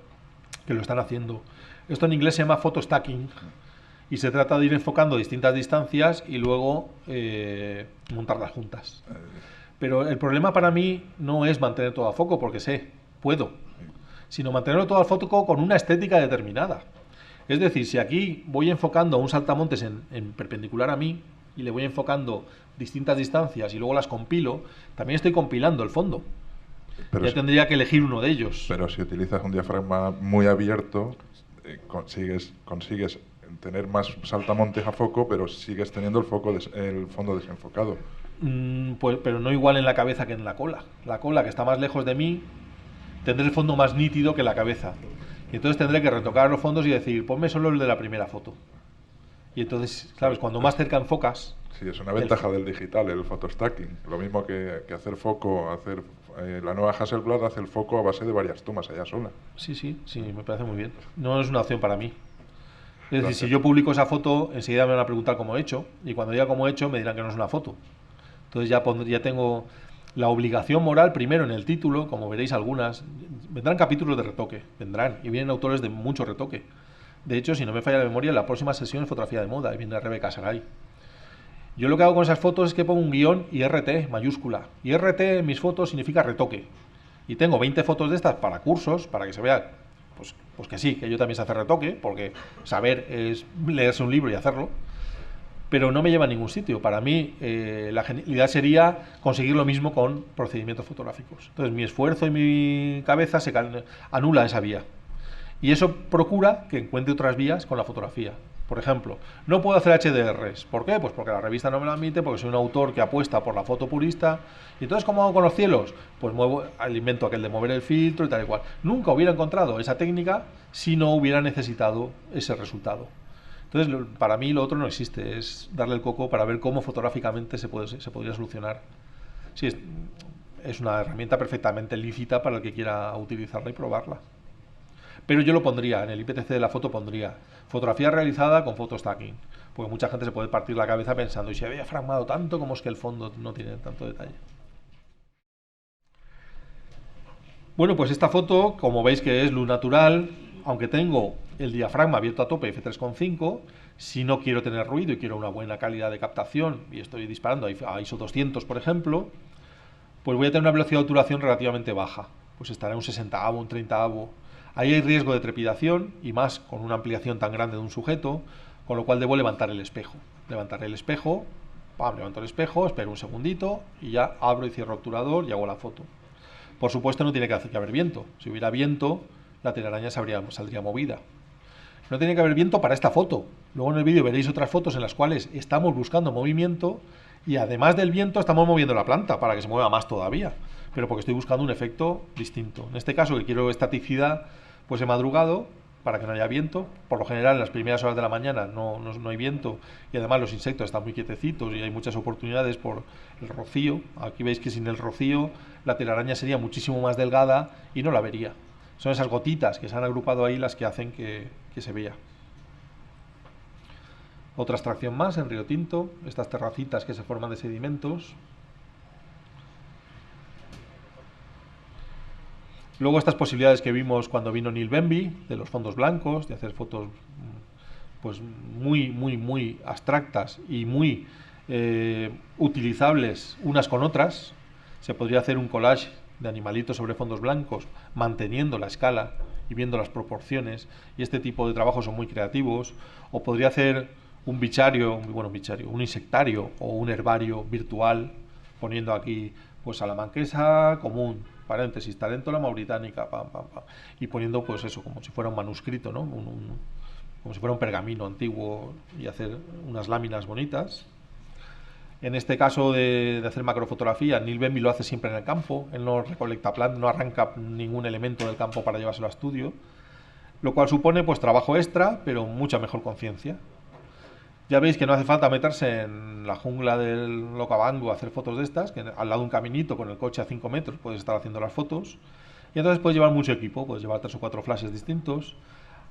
A: que lo están haciendo. Esto en inglés se llama photo stacking y se trata de ir enfocando distintas distancias y luego montarlas juntas. Pero el problema para mí no es mantener todo a foco, porque puedo, sino mantenerlo todo a foco con una estética determinada. Es decir, si aquí voy enfocando a un saltamontes en perpendicular a mí y le voy enfocando distintas distancias y luego las compilo, también estoy compilando el fondo. Pero ya tendría que elegir uno de ellos.
C: Pero si utilizas un diafragma muy abierto, consigues tener más saltamontes a foco, pero sigues teniendo el fondo desenfocado.
A: Pues, pero no igual en la cabeza que en la cola. La cola, que está más lejos de mí, tendré el fondo más nítido que la cabeza. Y entonces tendré que retocar los fondos y decir, ponme solo el de la primera foto. Y entonces, claro, cuando más cerca enfocas...
C: Sí, es una ventaja del digital, el photostacking. Lo mismo que hacer foco, la nueva Hasselblad hace el foco a base de varias tomas ella sola.
A: Sí, me parece muy bien. No es una opción para mí. Es decir, si yo publico esa foto, enseguida me van a preguntar cómo he hecho, y cuando diga cómo he hecho, me dirán que no es una foto. Entonces ya tengo la obligación moral, primero en el título, como veréis algunas, vendrán capítulos de retoque, y vienen autores de mucho retoque. De hecho, si no me falla la memoria, la próxima sesión es fotografía de moda, y viene Rebeca Saray. Yo lo que hago con esas fotos es que pongo un guión IRT mayúscula. IRT en mis fotos significa retoque. Y tengo 20 fotos de estas para cursos, para que se vea pues que sí, que yo también sé hacer retoque, porque saber es leerse un libro y hacerlo, pero no me lleva a ningún sitio. Para mí, la genialidad sería conseguir lo mismo con procedimientos fotográficos. Entonces, mi esfuerzo y mi cabeza se anula esa vía. Y eso procura que encuentre otras vías con la fotografía. Por ejemplo, no puedo hacer HDRs. ¿Por qué? Pues porque la revista no me lo admite, porque soy un autor que apuesta por la foto purista. ¿Y entonces cómo hago con los cielos? Pues invento aquel de mover el filtro y tal y cual. Nunca hubiera encontrado esa técnica si no hubiera necesitado ese resultado. Entonces, para mí lo otro no existe, es darle el coco para ver cómo fotográficamente se podría solucionar. Sí, es una herramienta perfectamente lícita para el que quiera utilizarla y probarla. Pero yo lo pondría, en el IPTC de la foto pondría fotografía realizada con photostacking, porque mucha gente se puede partir la cabeza pensando, ¿y si había diafragmado tanto, cómo es que el fondo no tiene tanto detalle? Bueno, pues esta foto, como veis que es luz natural, aunque tengo el diafragma abierto a tope f3.5, si no quiero tener ruido y quiero una buena calidad de captación y estoy disparando a ISO 200, por ejemplo, pues voy a tener una velocidad de obturación relativamente baja, pues estará en un 60avo, un 30avo. Ahí hay riesgo de trepidación y más con una ampliación tan grande de un sujeto, con lo cual debo levantar el espejo. Levantaré el espejo, levanto el espejo, espero un segundito y ya abro y cierro el obturador y hago la foto. Por supuesto no tiene que haber viento. Si hubiera viento, la telaraña saldría movida. No tiene que haber viento para esta foto. Luego en el vídeo veréis otras fotos en las cuales estamos buscando movimiento y además del viento estamos moviendo la planta para que se mueva más todavía, pero porque estoy buscando un efecto distinto. En este caso, que quiero estaticidad, pues he madrugado para que no haya viento. Por lo general, en las primeras horas de la mañana no hay viento y además los insectos están muy quietecitos y hay muchas oportunidades por el rocío. Aquí veis que sin el rocío la telaraña sería muchísimo más delgada y no la vería. Son esas gotitas que se han agrupado ahí las que hacen que se vea. Otra extracción más en Río Tinto, estas terracitas que se forman de sedimentos. Luego estas posibilidades que vimos cuando vino Neil Benby, de los fondos blancos, de hacer fotos pues muy abstractas y muy utilizables unas con otras. Se podría hacer un collage de animalitos sobre fondos blancos, manteniendo la escala y viendo las proporciones, y este tipo de trabajos son muy creativos. O podría hacer un bichario, un insectario o un herbario virtual, poniendo aquí pues salamanquesa común, paréntesis, taréntula mauritánica, pam, pam, pam, y poniendo pues eso, como si fuera un manuscrito, ¿no? Como si fuera un pergamino antiguo, y hacer unas láminas bonitas. En este caso de hacer macrofotografía, Neil Benby lo hace siempre en el campo, él no recolecta plantas, no arranca ningún elemento del campo para llevárselo a estudio, lo cual supone pues trabajo extra, pero mucha mejor conciencia. Ya veis que no hace falta meterse en la jungla del Okavango a hacer fotos de estas, que al lado de un caminito con el coche a 5 metros puedes estar haciendo las fotos. Y entonces puedes llevar mucho equipo, puedes llevar 3 o 4 flashes distintos.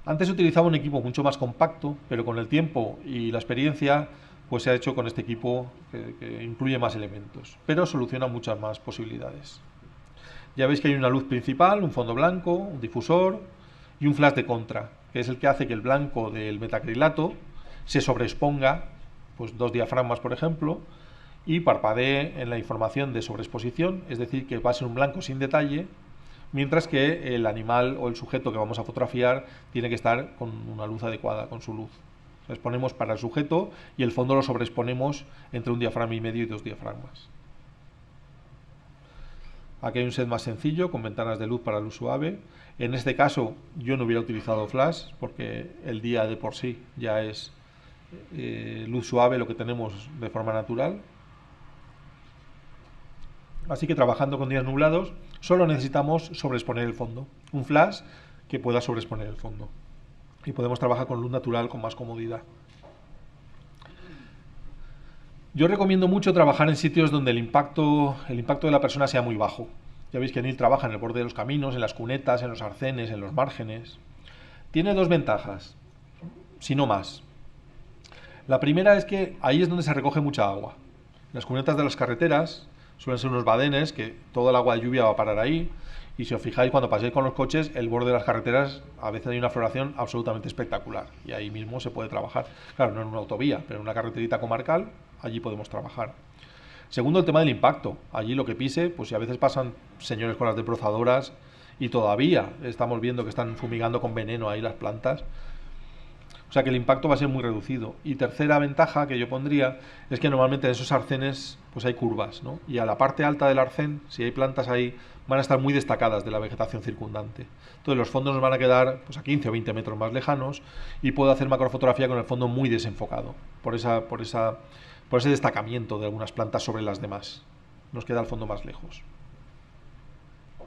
A: Antes se utilizaba un equipo mucho más compacto, pero con el tiempo y la experiencia pues se ha hecho con este equipo que incluye más elementos, pero soluciona muchas más posibilidades. Ya veis que hay una luz principal, un fondo blanco, un difusor y un flash de contra, que es el que hace que el blanco del metacrilato se sobreexponga, pues 2 diafragmas por ejemplo, y parpadee en la información de sobreexposición, es decir, que va a ser un blanco sin detalle, mientras que el animal o el sujeto que vamos a fotografiar tiene que estar con una luz adecuada, con su luz. Exponemos para el sujeto y el fondo lo sobreexponemos entre 1,5 diafragma y 2 diafragmas. Aquí hay un set más sencillo con ventanas de luz para luz suave. En este caso yo no hubiera utilizado flash porque el día de por sí ya es luz suave lo que tenemos de forma natural. Así que trabajando con días nublados solo necesitamos sobreexponer el fondo, un flash que pueda sobreexponer el fondo, y podemos trabajar con luz natural con más comodidad. Yo recomiendo mucho trabajar en sitios donde el impacto de la persona sea muy bajo. Ya veis que Neil trabaja en el borde de los caminos, en las cunetas, en los arcenes, en los márgenes. Tiene 2 ventajas, si no más. La primera es que ahí es donde se recoge mucha agua. Las cunetas de las carreteras suelen ser unos badenes que todo el agua de lluvia va a parar ahí, y si os fijáis cuando paséis con los coches, el borde de las carreteras a veces hay una floración absolutamente espectacular y ahí mismo se puede trabajar. Claro, no en una autovía, pero en una carreterita comarcal, allí podemos trabajar. Segundo, el tema del impacto. Allí lo que pise, pues si a veces pasan señores con las desbrozadoras y todavía estamos viendo que están fumigando con veneno ahí las plantas, o sea que el impacto va a ser muy reducido. Y tercera ventaja que yo pondría es que normalmente en esos arcenes pues hay curvas, ¿no? Y a la parte alta del arcén, si hay plantas ahí, van a estar muy destacadas de la vegetación circundante. Entonces los fondos nos van a quedar pues a 15 o 20 metros más lejanos y puedo hacer macrofotografía con el fondo muy desenfocado, por ese destacamiento de algunas plantas sobre las demás. Nos queda el fondo más lejos.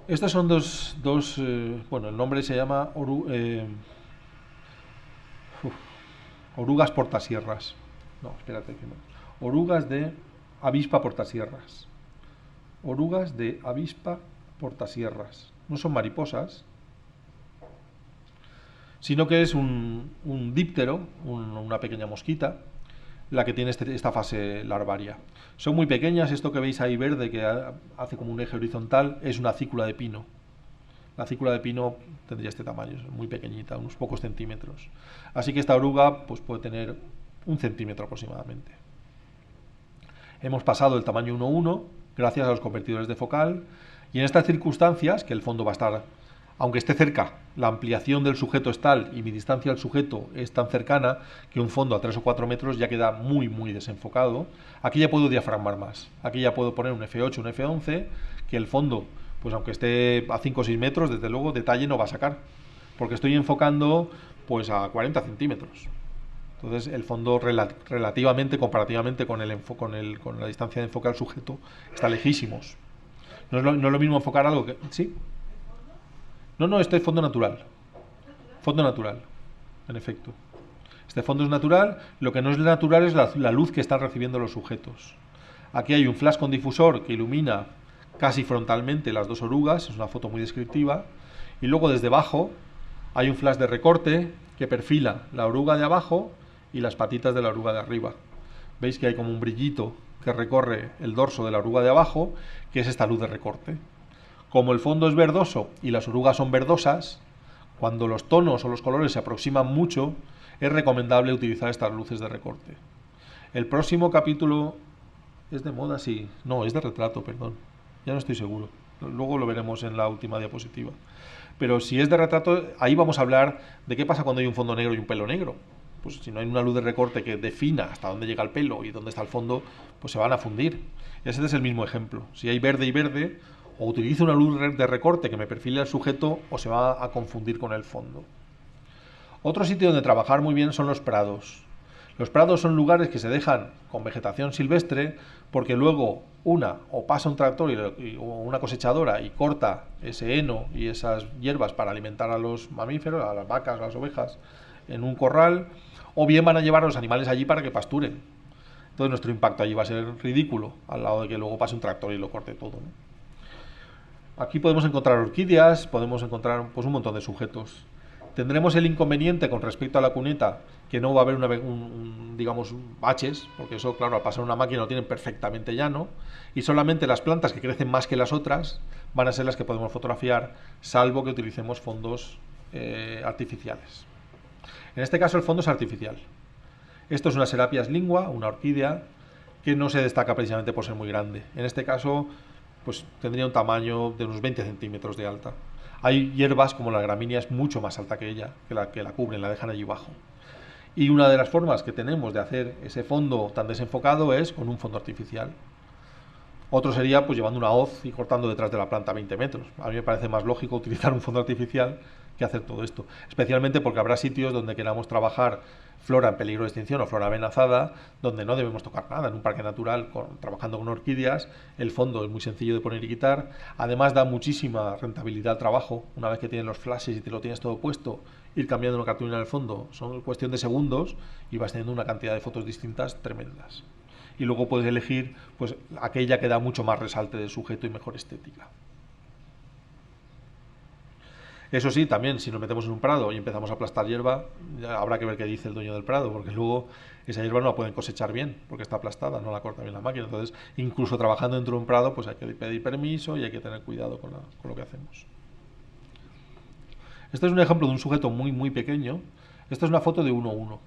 A: Estas son bueno, el nombre se llama orugas portasierras. No, espérate. Orugas de avispa portasierras. Orugas de avispa portasierras. No son mariposas, sino que es un díptero, una pequeña mosquita, la que tiene esta fase larvaria. Son muy pequeñas, esto que veis ahí verde, que hace como un eje horizontal, es una acícula de pino. La acícula de pino tendría este tamaño, es muy pequeñita, unos pocos centímetros. Así que esta oruga pues, puede tener 1 centímetro aproximadamente. Hemos pasado el tamaño 1:1 gracias a los convertidores de focal, y en estas circunstancias, que el fondo va a estar, aunque esté cerca, la ampliación del sujeto es tal y mi distancia al sujeto es tan cercana que un fondo a 3 o 4 metros ya queda muy desenfocado. Aquí ya puedo diafragmar más, aquí ya puedo poner un F8, un F11, que el fondo, pues aunque esté a 5 o 6 metros, desde luego detalle no va a sacar, porque estoy enfocando pues a 40 centímetros. Entonces el fondo relativamente, comparativamente con la distancia de enfoque al sujeto, está lejísimos. No es lo mismo enfocar algo que... ¿Sí? No, este es fondo natural. Fondo natural, en efecto. Este fondo es natural, lo que no es natural es la luz que están recibiendo los sujetos. Aquí hay un flash con difusor que ilumina casi frontalmente las dos orugas, es una foto muy descriptiva, y luego desde abajo hay un flash de recorte que perfila la oruga de abajo y las patitas de la oruga de arriba. Veis que hay como un brillito que recorre el dorso de la oruga de abajo, que es esta luz de recorte. Como el fondo es verdoso y las orugas son verdosas, cuando los tonos o los colores se aproximan mucho, es recomendable utilizar estas luces de recorte. El próximo capítulo es de moda, sí. No, es de retrato, perdón. Ya no estoy seguro. Luego lo veremos en la última diapositiva. Pero si es de retrato, ahí vamos a hablar de qué pasa cuando hay un fondo negro y un pelo negro. Pues si no hay una luz de recorte que defina hasta dónde llega el pelo y dónde está el fondo, pues se van a fundir. Ese es el mismo ejemplo. Si hay verde y verde, o utilizo una luz de recorte que me perfile al sujeto o se va a confundir con el fondo. Otro sitio donde trabajar muy bien son los prados. Los prados son lugares que se dejan con vegetación silvestre porque luego o pasa un tractor o una cosechadora y corta ese heno y esas hierbas para alimentar a los mamíferos, a las vacas, a las ovejas, en un corral, o bien van a llevar a los animales allí para que pasturen. Entonces nuestro impacto allí va a ser ridículo al lado de que luego pase un tractor y lo corte todo, ¿no? Aquí podemos encontrar orquídeas, podemos encontrar pues, un montón de sujetos. Tendremos el inconveniente con respecto a la cuneta que no va a haber digamos baches, porque eso claro, al pasar una máquina lo tienen perfectamente llano, y solamente las plantas que crecen más que las otras van a ser las que podemos fotografiar, salvo que utilicemos fondos artificiales. En este caso el fondo es artificial. Esto es una Serapias lingua, una orquídea que no se destaca precisamente por ser muy grande. En este caso pues tendría un tamaño de unos 20 centímetros de alta. Hay hierbas como la gramínea es mucho más alta que ella, que la cubren, la dejan allí abajo. Y una de las formas que tenemos de hacer ese fondo tan desenfocado es con un fondo artificial. Otro sería pues llevando una hoz y cortando detrás de la planta 20 metros. A mí me parece más lógico utilizar un fondo artificial que hacer todo esto. Especialmente porque habrá sitios donde queramos trabajar flora en peligro de extinción o flora amenazada, donde no debemos tocar nada. En un parque natural, trabajando con orquídeas, el fondo es muy sencillo de poner y quitar. Además da muchísima rentabilidad al trabajo. Una vez que tienes los flashes y te lo tienes todo puesto, ir cambiando una cartulina del fondo son cuestión de segundos y vas teniendo una cantidad de fotos distintas tremendas. Y luego puedes elegir pues aquella que da mucho más resalte del sujeto y mejor estética. Eso sí, también si nos metemos en un prado y empezamos a aplastar hierba, habrá que ver qué dice el dueño del prado, porque luego esa hierba no la pueden cosechar bien, porque está aplastada, no la corta bien la máquina. Entonces, incluso trabajando dentro de un prado, pues hay que pedir permiso y hay que tener cuidado con lo que hacemos. Este es un ejemplo de un sujeto muy, muy pequeño. Esta es una foto de 1:1.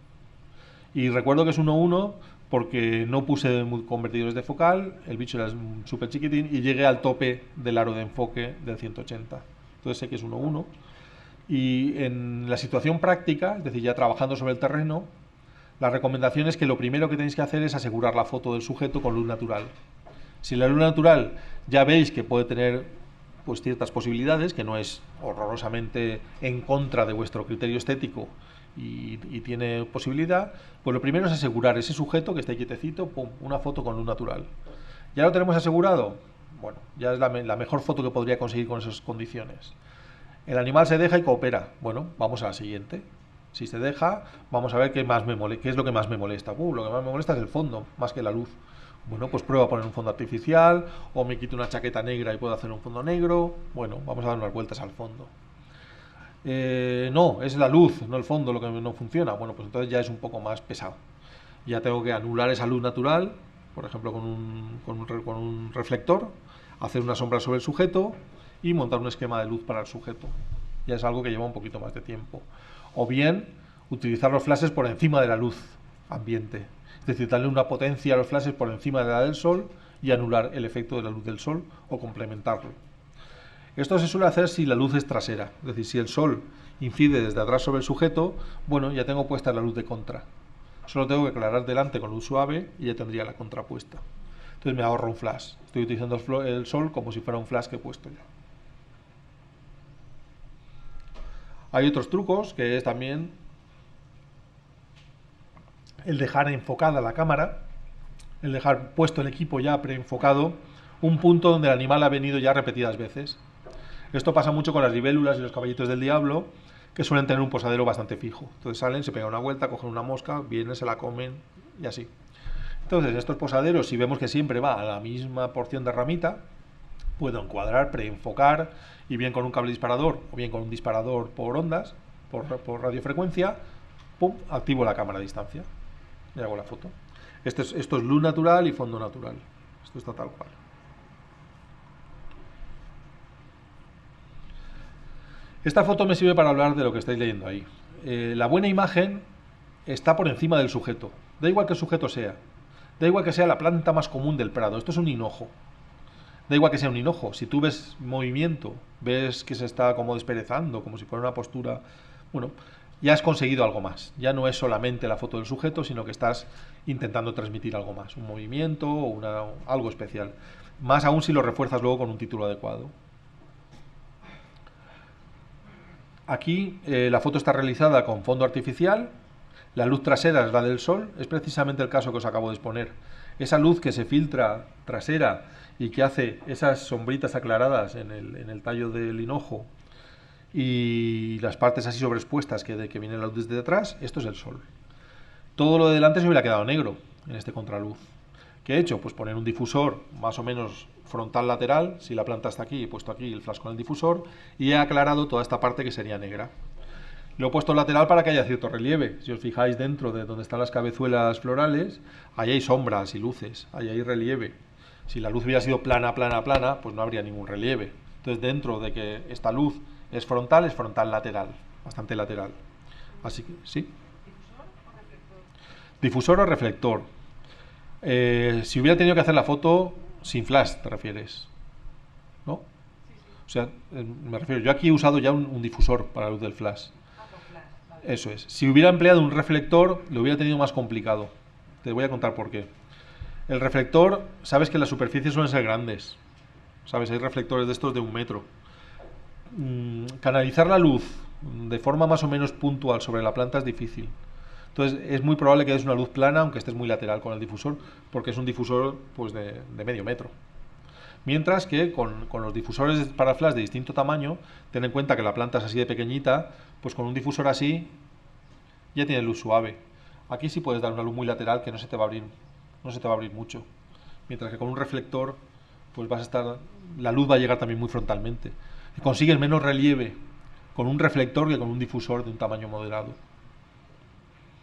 A: Y recuerdo que es 1:1 porque no puse convertidores de focal, el bicho era súper chiquitín y llegué al tope del aro de enfoque del 180. Entonces sé que es 1:1. Y en la situación práctica, es decir, ya trabajando sobre el terreno, la recomendación es que lo primero que tenéis que hacer es asegurar la foto del sujeto con luz natural. Si la luz natural ya veis que puede tener pues ciertas posibilidades, que no es horrorosamente en contra de vuestro criterio estético y tiene posibilidad, pues lo primero es asegurar ese sujeto que esté quietecito, pum, una foto con luz natural. ¿Ya lo tenemos asegurado? Bueno, ya es la mejor foto que podría conseguir con esas condiciones. El animal se deja y coopera. Bueno, vamos a la siguiente. Si se deja, vamos a ver qué es lo que más me molesta. Lo que más me molesta es el fondo, más que la luz. Bueno, pues prueba a poner un fondo artificial, o me quito una chaqueta negra y puedo hacer un fondo negro. Bueno, vamos a dar unas vueltas al fondo. No, es la luz, no el fondo lo que no funciona. Bueno, pues entonces ya es un poco más pesado. Ya tengo que anular esa luz natural, por ejemplo con un reflector, hacer una sombra sobre el sujeto y montar un esquema de luz para el sujeto. Ya es algo que lleva un poquito más de tiempo. O bien utilizar los flashes por encima de la luz ambiente. Es decir, darle una potencia a los flashes por encima de la del sol y anular el efecto de la luz del sol o complementarlo. Esto se suele hacer si la luz es trasera. Es decir, si el sol incide desde atrás sobre el sujeto, bueno, ya tengo puesta la luz de contra. Solo tengo que aclarar delante con luz suave y ya tendría la contrapuesta. Entonces me ahorro un flash. Estoy utilizando el sol como si fuera un flash que he puesto yo. Hay otros trucos, que es también el dejar enfocada la cámara, el dejar puesto el equipo ya preenfocado, un punto donde el animal ha venido ya repetidas veces. Esto pasa mucho con las libélulas y los caballitos del diablo, que suelen tener un posadero bastante fijo. Entonces salen, se pegan una vuelta, cogen una mosca, vienen, se la comen y así. Entonces estos posaderos, si vemos que siempre va a la misma porción de ramita, puedo encuadrar, preenfocar, y bien con un cable disparador o bien con un disparador por ondas, por radiofrecuencia, pum, activo la cámara a distancia y hago la foto. Esto es luz natural y fondo natural. Esto está tal cual. Esta foto me sirve para hablar de lo que estáis leyendo ahí. La buena imagen está por encima del sujeto. Da igual que el sujeto sea. Da igual que sea la planta más común del prado. Esto es un hinojo. Da igual que sea un hinojo. Si tú ves movimiento, ves que se está como desperezando, como si fuera una postura, bueno, ya has conseguido algo más. Ya no es solamente la foto del sujeto, sino que estás intentando transmitir algo más. Un movimiento o algo especial. Más aún si lo refuerzas luego con un título adecuado. Aquí la foto está realizada con fondo artificial. La luz trasera es la del sol. Es precisamente el caso que os acabo de exponer. Esa luz que se filtra trasera y que hace esas sombritas aclaradas en el tallo del hinojo y las partes así sobreexpuestas que viene la luz desde detrás, esto es el sol. Todo lo de delante se hubiera quedado negro en este contraluz. ¿Qué he hecho? Pues poner un difusor más o menos frontal lateral, si la planta está aquí, he puesto aquí el flash con el difusor y he aclarado toda esta parte que sería negra. Lo he puesto lateral para que haya cierto relieve. Si os fijáis dentro de donde están las cabezuelas florales, ahí hay sombras y luces, ahí hay relieve. Si la luz hubiera sido plana, pues no habría ningún relieve. Entonces dentro de que esta luz es frontal lateral, bastante lateral. Así que, ¿sí? ¿Difusor o reflector? Si hubiera tenido que hacer la foto sin flash, ¿te refieres? ¿No? O sea, me refiero, yo aquí he usado ya un difusor para la luz del flash. Eso es. Si hubiera empleado un reflector, lo hubiera tenido más complicado. Te voy a contar por qué. El reflector, sabes que las superficies suelen ser grandes. ¿Sabes? Hay reflectores de estos de 1 metro. Canalizar la luz de forma más o menos puntual sobre la planta es difícil. Entonces es muy probable que des una luz plana, aunque estés muy lateral con el difusor, porque es un difusor pues de medio metro. Mientras que con los difusores para flash de distinto tamaño, ten en cuenta que la planta es así de pequeñita, pues con un difusor así ya tiene luz suave. Aquí sí puedes dar una luz muy lateral que no se te va a abrir mucho. Mientras que con un reflector, pues la luz va a llegar también muy frontalmente. Y consigues menos relieve con un reflector que con un difusor de un tamaño moderado.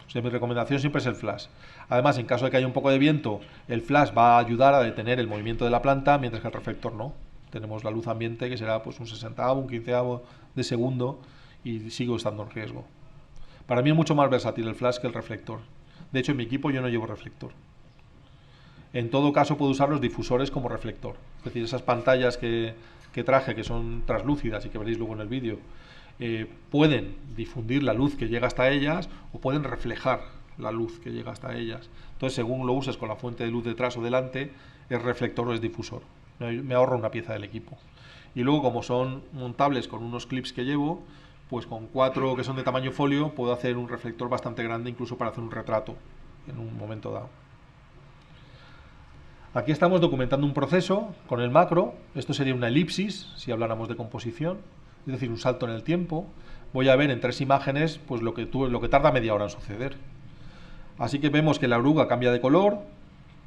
A: O sea, mi recomendación siempre es el flash. Además, en caso de que haya un poco de viento, el flash va a ayudar a detener el movimiento de la planta, mientras que el reflector no. Tenemos la luz ambiente que será pues un 60avo, un 15avo de segundo y sigo estando en riesgo. Para mí es mucho más versátil el flash que el reflector. De hecho, en mi equipo yo no llevo reflector. En todo caso, puedo usar los difusores como reflector. Es decir, esas pantallas que traje, que son translúcidas y que veréis luego en el vídeo, pueden difundir la luz que llega hasta ellas o pueden reflejar la luz que llega hasta ellas. Entonces, según lo uses con la fuente de luz detrás o delante, es reflector o es difusor. Me ahorro una pieza del equipo. Y luego, como son montables con unos clips que llevo, pues con 4 que son de tamaño folio, puedo hacer un reflector bastante grande, incluso para hacer un retrato en un momento dado. Aquí estamos documentando un proceso con el macro. Esto sería una elipsis, si habláramos de composición, es decir, un salto en el tiempo. Voy a ver en 3 imágenes pues lo que tarda media hora en suceder. Así que vemos que la oruga cambia de color,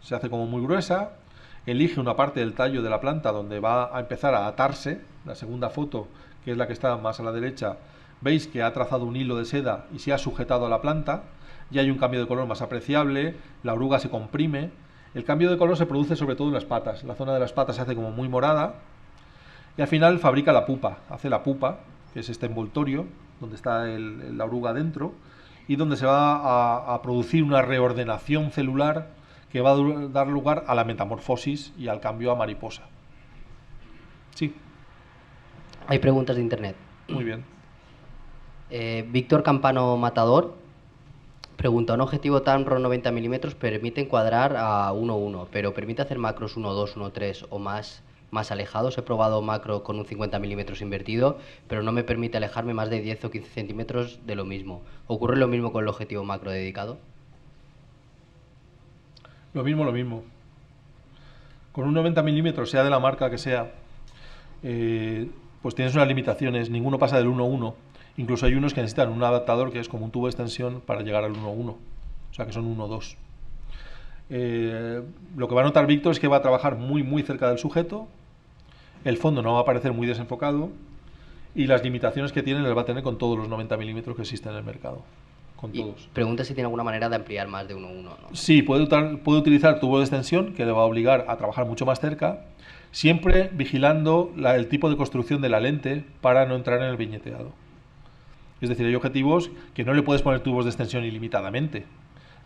A: se hace como muy gruesa, elige una parte del tallo de la planta donde va a empezar a atarse. La segunda foto, que es la que está más a la derecha, veis que ha trazado un hilo de seda y se ha sujetado a la planta. Ya hay un cambio de color más apreciable, la oruga se comprime. El cambio de color se produce sobre todo en las patas. La zona de las patas se hace como muy morada y al final fabrica la pupa. Hace la pupa, que es este envoltorio, donde está la oruga dentro y donde se va a producir una reordenación celular que va a dar lugar a la metamorfosis y al cambio a mariposa. Sí.
D: Hay preguntas de internet.
A: Muy bien.
D: Víctor Campano Matador pregunta: un objetivo Tamron 90 mm permite encuadrar a 1:1, pero permite hacer macros 1:2, 1:3 o más alejados. He probado macro con un 50 mm invertido, pero no me permite alejarme más de 10 o 15 centímetros de lo mismo. ¿Ocurre lo mismo con el objetivo macro dedicado?
A: Lo mismo. Con un 90 mm, sea de la marca que sea, pues tienes unas limitaciones. Ninguno pasa del 1:1 Incluso hay unos que necesitan un adaptador que es como un tubo de extensión para llegar al 1:1, o sea que son 1:2. Lo que va a notar Víctor es que va a trabajar muy cerca del sujeto, el fondo no va a parecer muy desenfocado y las limitaciones que tiene las va a tener con todos los 90 milímetros que existen en el mercado. Con
D: Y
A: todos.
D: pregunta si tiene alguna manera de ampliar más de 1:1, ¿no?
A: Sí, puede utilizar tubo de extensión que le va a obligar a trabajar mucho más cerca, siempre vigilando el tipo de construcción de la lente para no entrar en el viñeteado. Es decir, hay objetivos que no le puedes poner tubos de extensión ilimitadamente.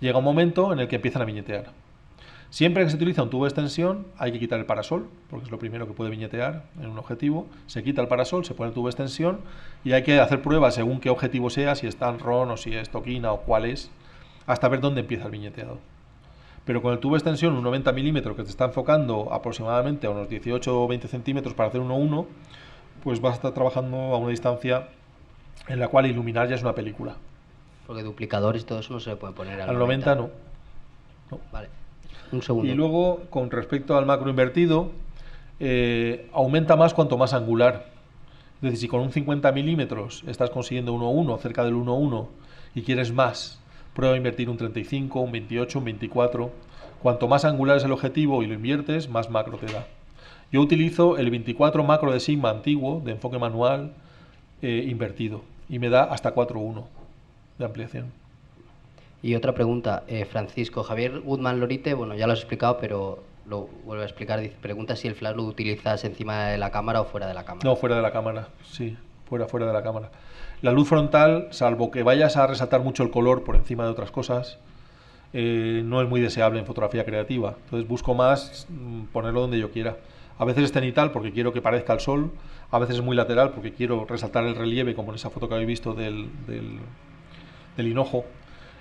A: Llega un momento en el que empiezan a viñetear. Siempre que se utiliza un tubo de extensión hay que quitar el parasol, porque es lo primero que puede viñetear en un objetivo. Se quita el parasol, se pone el tubo de extensión y hay que hacer pruebas según qué objetivo sea, si es Tamron o si es Tokina o cuál es, hasta ver dónde empieza el viñeteado. Pero con el tubo de extensión, un 90 milímetros que te está enfocando aproximadamente a unos 18 o 20 centímetros para hacer 1:1, pues vas a estar trabajando a una distancia en la cual iluminar ya es una película.
D: Porque duplicadores y todo eso no se le puede poner
A: Al 90 no.
D: Vale. Un segundo.
A: Y luego, con respecto al macro invertido, aumenta más cuanto más angular. Es decir, si con un 50 milímetros estás consiguiendo 1:1, cerca del 1:1, y quieres más, prueba a invertir un 35, un 28, un 24. Cuanto más angular es el objetivo y lo inviertes, más macro te da. Yo utilizo el 24 macro de Sigma antiguo, de enfoque manual, invertido, y me da hasta 4:1 de ampliación.
D: Y otra pregunta, Francisco Javier Guzmán Lorite, bueno, ya lo has explicado, pero lo vuelvo a explicar. Dice, pregunta si el flash lo utilizas encima de la cámara o fuera de la cámara.
A: No, fuera de la cámara, sí, fuera de la cámara. La luz frontal, salvo que vayas a resaltar mucho el color por encima de otras cosas, no es muy deseable en fotografía creativa. Entonces busco más ponerlo donde yo quiera. A veces es cenital porque quiero que parezca el sol, a veces es muy lateral porque quiero resaltar el relieve, como en esa foto que habéis visto del hinojo.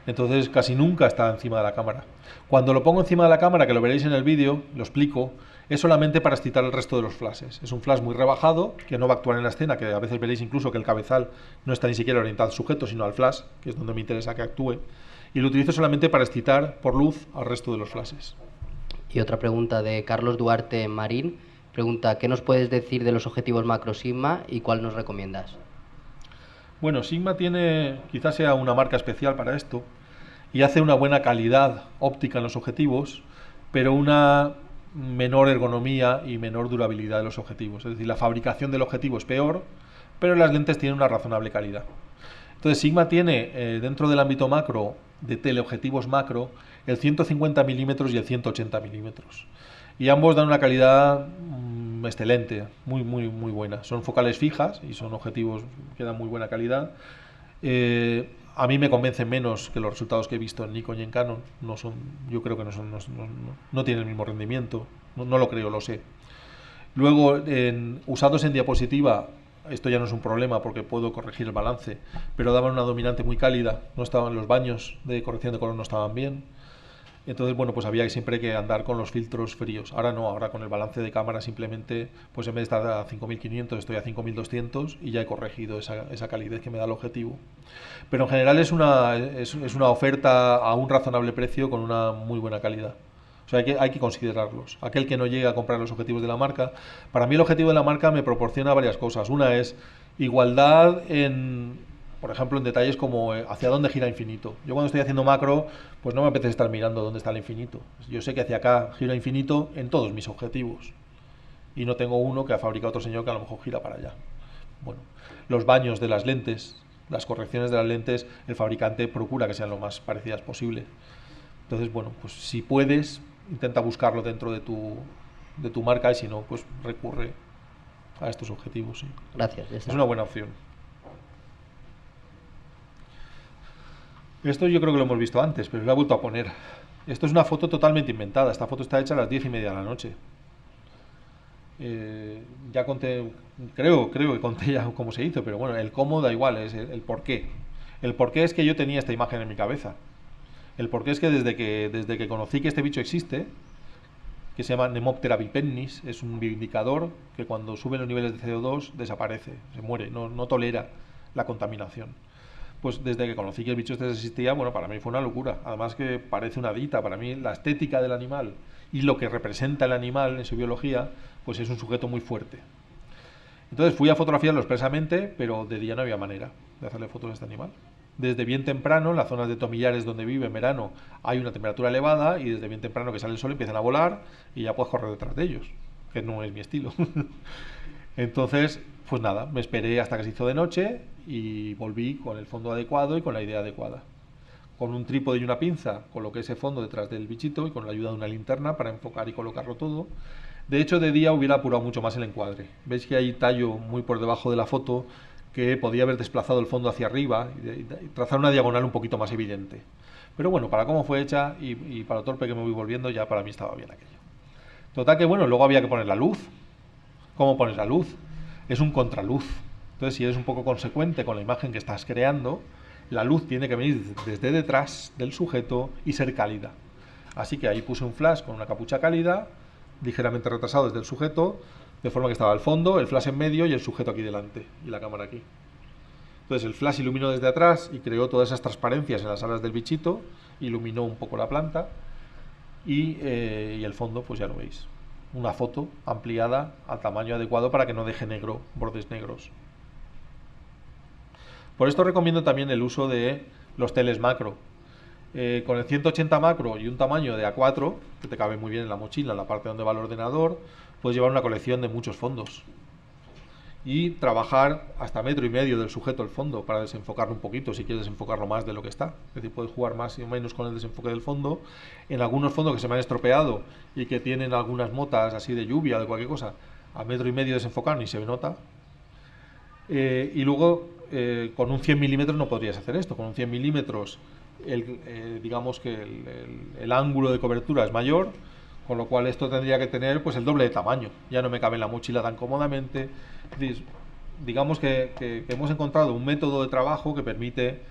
A: Entonces casi nunca está encima de la cámara. Cuando lo pongo encima de la cámara, que lo veréis en el vídeo, lo explico, es solamente para excitar el resto de los flashes. Es un flash muy rebajado, que no va a actuar en la escena, que a veces veréis incluso que el cabezal no está ni siquiera orientado al sujeto, sino al flash, que es donde me interesa que actúe. Y lo utilizo solamente para excitar por luz al resto de los flashes.
D: Y otra pregunta de Carlos Duarte Marín. Pregunta, ¿qué nos puedes decir de los objetivos macro Sigma y cuál nos recomiendas?
A: Bueno, Sigma tiene, quizás sea una marca especial para esto, y hace una buena calidad óptica en los objetivos, pero una menor ergonomía y menor durabilidad de los objetivos. Es decir, la fabricación del objetivo es peor, pero las lentes tienen una razonable calidad. Entonces Sigma tiene dentro del ámbito macro, de teleobjetivos macro, el 150 milímetros y el 180 milímetros. Y ambos dan una calidad excelente, muy buena. Son focales fijas y son objetivos que dan muy buena calidad. A mí me convencen menos que los resultados que he visto en Nikon y en Canon. Yo creo que no tienen el mismo rendimiento. No lo creo, lo sé. Luego, usados en diapositiva, esto ya no es un problema porque puedo corregir el balance, pero daban una dominante muy cálida. No estaban los baños de corrección de color, no estaban bien. Entonces, bueno, pues había siempre que andar con los filtros fríos. Ahora no, ahora con el balance de cámara simplemente, pues en vez de estar a 5500 estoy a 5200 y ya he corregido esa calidez que me da el objetivo. Pero en general es una oferta a un razonable precio con una muy buena calidad. O sea, hay que considerarlos. Aquel que no llegue a comprar los objetivos de la marca, para mí el objetivo de la marca me proporciona varias cosas. Una es igualdad por ejemplo, en detalles como hacia dónde gira infinito. Yo cuando estoy haciendo macro, pues no me apetece estar mirando dónde está el infinito. Yo sé que hacia acá gira infinito en todos mis objetivos. Y no tengo uno que ha fabricado otro señor que a lo mejor gira para allá. Bueno, los baños de las lentes, las correcciones de las lentes, el fabricante procura que sean lo más parecidas posible. Entonces, bueno, pues si puedes, intenta buscarlo dentro de tu marca y si no, pues recurre a estos objetivos. Sí.
D: Gracias. Ya está.
A: Es una buena opción. Esto yo creo que lo hemos visto antes, pero lo he vuelto a poner. Esto es una foto totalmente inventada. Esta foto está hecha a las 10:30 de la noche. Ya conté, creo que conté ya cómo se hizo, pero bueno, el cómo da igual, es el porqué. El porqué es que yo tenía esta imagen en mi cabeza. El porqué es que desde que conocí que este bicho existe, que se llama Nemoptera bipennis, es un bioindicador que cuando sube los niveles de CO2 desaparece, se muere, no tolera la contaminación. Pues desde que conocí que el bicho este existía, bueno, para mí fue una locura. Además que parece una dita, para mí la estética del animal y lo que representa el animal en su biología, pues es un sujeto muy fuerte. Entonces fui a fotografiarlo expresamente, pero de día no había manera. de hacerle fotos a este animal. Desde bien temprano, en las zonas de tomillares donde vive en verano, hay una temperatura elevada y desde bien temprano que sale el sol empiezan a volar y ya puedes correr detrás de ellos, que no es mi estilo. Entonces, pues nada, me esperé hasta que se hizo de noche y volví con el fondo adecuado y con la idea adecuada. Con un trípode y una pinza coloqué ese fondo detrás del bichito y con la ayuda de una linterna para enfocar y colocarlo todo. De hecho, de día hubiera apurado mucho más el encuadre. Veis que hay tallo muy por debajo de la foto que podía haber desplazado el fondo hacia arriba y trazar una diagonal un poquito más evidente. Pero bueno, para cómo fue hecha y para lo torpe que me voy volviendo, ya para mí estaba bien aquello. Total que bueno, luego había que poner la luz. ¿Cómo pones la luz? Es un contraluz. Entonces, si eres un poco consecuente con la imagen que estás creando, la luz tiene que venir desde detrás del sujeto y ser cálida. Así que ahí puse un flash con una capucha cálida, ligeramente retrasado desde el sujeto, de forma que estaba el fondo, el flash en medio y el sujeto aquí delante, y la cámara aquí. Entonces el flash iluminó desde atrás y creó todas esas transparencias en las alas del bichito, iluminó un poco la planta, y el fondo, pues ya lo veis. Una foto ampliada al tamaño adecuado para que no deje negro, bordes negros. Por esto recomiendo también el uso de los teles macro. Con el 180 macro y un tamaño de A4, que te cabe muy bien en la mochila, en la parte donde va el ordenador, puedes llevar una colección de muchos fondos. Y trabajar hasta 1,5 metros del sujeto el fondo para desenfocarlo un poquito, si quieres desenfocarlo más de lo que está. Es decir, puedes jugar más o menos con el desenfoque del fondo. En algunos fondos que se me han estropeado y que tienen algunas motas así de lluvia o de cualquier cosa, a 1,5 metros desenfocar ni se nota. Y luego con un 100 milímetros no podrías hacer esto. Con un 100 milímetros digamos que el ángulo de cobertura es mayor, con lo cual esto tendría que tener pues el doble de tamaño. Ya no me cabe en la mochila tan cómodamente. Digamos que hemos encontrado un método de trabajo que permite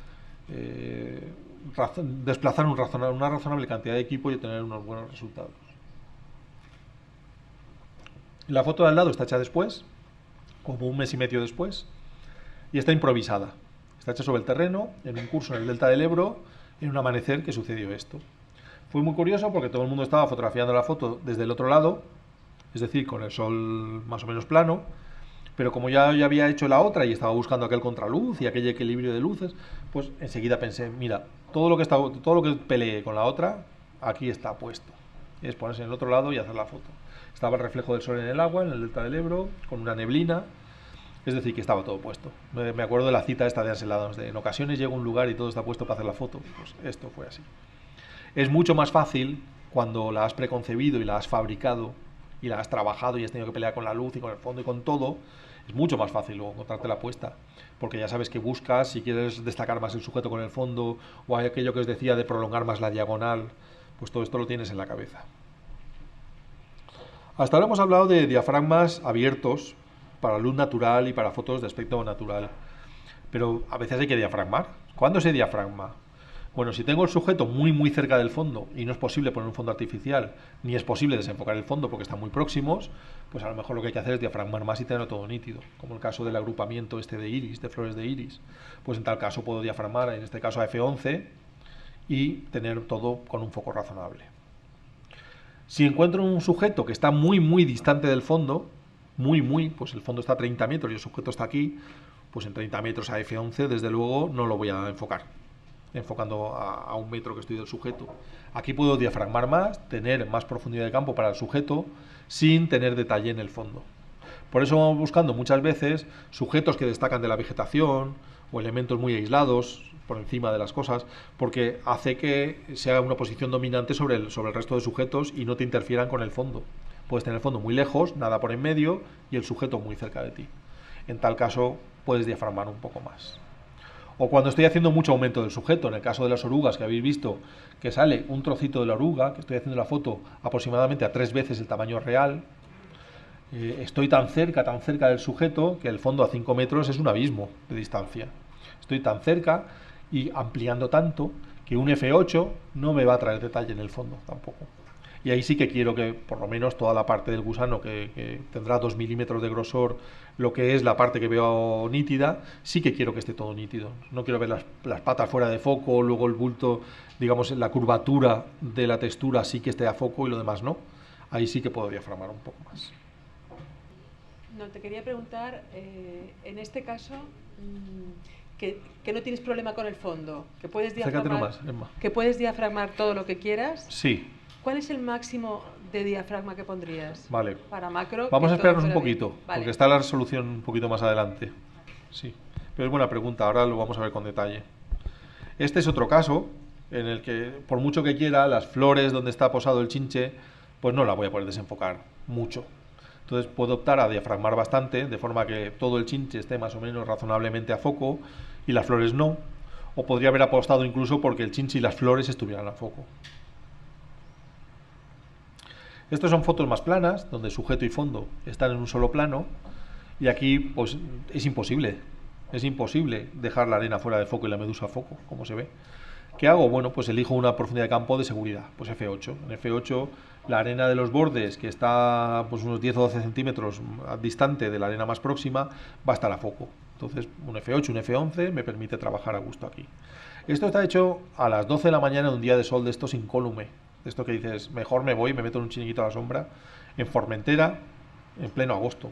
A: desplazar una razonable cantidad de equipo y obtener unos buenos resultados. La foto de al lado está hecha después, como 1 mes y medio después, y está improvisada. Está hecha sobre el terreno, en un curso en el Delta del Ebro, en un amanecer que sucedió esto. Fue muy curioso porque todo el mundo estaba fotografiando la foto desde el otro lado, es decir, con el sol más o menos plano, pero como ya había hecho la otra y estaba buscando aquel contraluz y aquel equilibrio de luces, pues enseguida pensé, mira, todo lo que peleé con la otra, aquí está puesto. Es ponerse en el otro lado y hacer la foto. Estaba el reflejo del sol en el agua, en el Delta del Ebro, con una neblina. Es decir, que estaba todo puesto. Me acuerdo de la cita esta de Anselados, de en ocasiones llego a un lugar y todo está puesto para hacer la foto. Pues esto fue así. Es mucho más fácil cuando la has preconcebido y la has fabricado y la has trabajado y has tenido que pelear con la luz y con el fondo y con todo. Es mucho más fácil luego encontrarte la puesta, porque ya sabes qué buscas, si quieres destacar más el sujeto con el fondo o aquello que os decía de prolongar más la diagonal, pues todo esto lo tienes en la cabeza. Hasta ahora hemos hablado de diafragmas abiertos para luz natural y para fotos de aspecto natural. Pero a veces hay que diafragmar. ¿Cuándo se diafragma? Bueno, si tengo el sujeto muy cerca del fondo y no es posible poner un fondo artificial, ni es posible desenfocar el fondo porque están muy próximos, pues a lo mejor lo que hay que hacer es diafragmar más y tenerlo todo nítido, como el caso del agrupamiento este de iris, de flores de iris. Pues en tal caso puedo diafragmar, en este caso a F11, y tener todo con un foco razonable. Si encuentro un sujeto que está muy distante del fondo, pues el fondo está a 30 metros y el sujeto está aquí, pues en 30 metros a F11 desde luego no lo voy a enfocar, enfocando a 1 metro que estoy del sujeto. Aquí puedo diafragmar más, tener más profundidad de campo para el sujeto sin tener detalle en el fondo. Por eso vamos buscando muchas veces sujetos que destacan de la vegetación o elementos muy aislados por encima de las cosas, porque hace que sea una posición dominante sobre el resto de sujetos y no te interfieran con el fondo. Puedes tener el fondo muy lejos, nada por en medio y el sujeto muy cerca de ti. En tal caso puedes diafragmar un poco más. O cuando estoy haciendo mucho aumento del sujeto, en el caso de las orugas que habéis visto, que sale un trocito de la oruga, que estoy haciendo la foto aproximadamente a 3 veces el tamaño real, estoy tan cerca del sujeto que el fondo a 5 metros es un abismo de distancia. Estoy tan cerca y ampliando tanto que un F8 no me va a traer detalle en el fondo tampoco. Y ahí sí que quiero que por lo menos toda la parte del gusano que tendrá 2 milímetros de grosor, lo que es la parte que veo nítida, sí que quiero que esté todo nítido. No quiero ver las patas fuera de foco, luego el bulto, digamos, la curvatura de la textura sí que esté a foco y lo demás no. Ahí sí que puedo diafragmar un poco más.
E: No, te quería preguntar, en este caso, que no tienes problema con el fondo, que puedes
A: Acércate
E: diafragmar,
A: nomás, Emma.
E: que puedes diafragmar todo lo que quieras,
A: Sí,
E: ¿cuál es el máximo de diafragma que pondrías?
A: vale.
E: Para macro.
A: Vamos
E: que
A: a
E: todo
A: esperarnos un
E: fuera bien.
A: poquito,
E: Vale.
A: porque está la resolución un poquito más adelante. Sí, pero es buena pregunta, ahora lo vamos a ver con detalle. Este es otro caso en el que, por mucho que quiera, las flores donde está posado el chinche, pues no la voy a poder desenfocar mucho. Entonces puedo optar a diafragmar bastante, de forma que todo el chinche esté más o menos razonablemente a foco y las flores no. O podría haber apostado incluso porque el chinche y las flores estuvieran a foco. Estas son fotos más planas, donde sujeto y fondo están en un solo plano, y aquí pues es imposible dejar la arena fuera de foco y la medusa a foco, como se ve. ¿Qué hago? Bueno, pues elijo una profundidad de campo de seguridad, pues F8. En F8 la arena de los bordes, que está pues unos 10 o 12 centímetros distante de la arena más próxima, va a estar a foco. Entonces un F8, un F11 me permite trabajar a gusto aquí. Esto está hecho a las 12 de la mañana, un día de sol de estos incólume. Esto que dices, mejor me voy, me meto en un chiringuito a la sombra, en Formentera, en pleno agosto.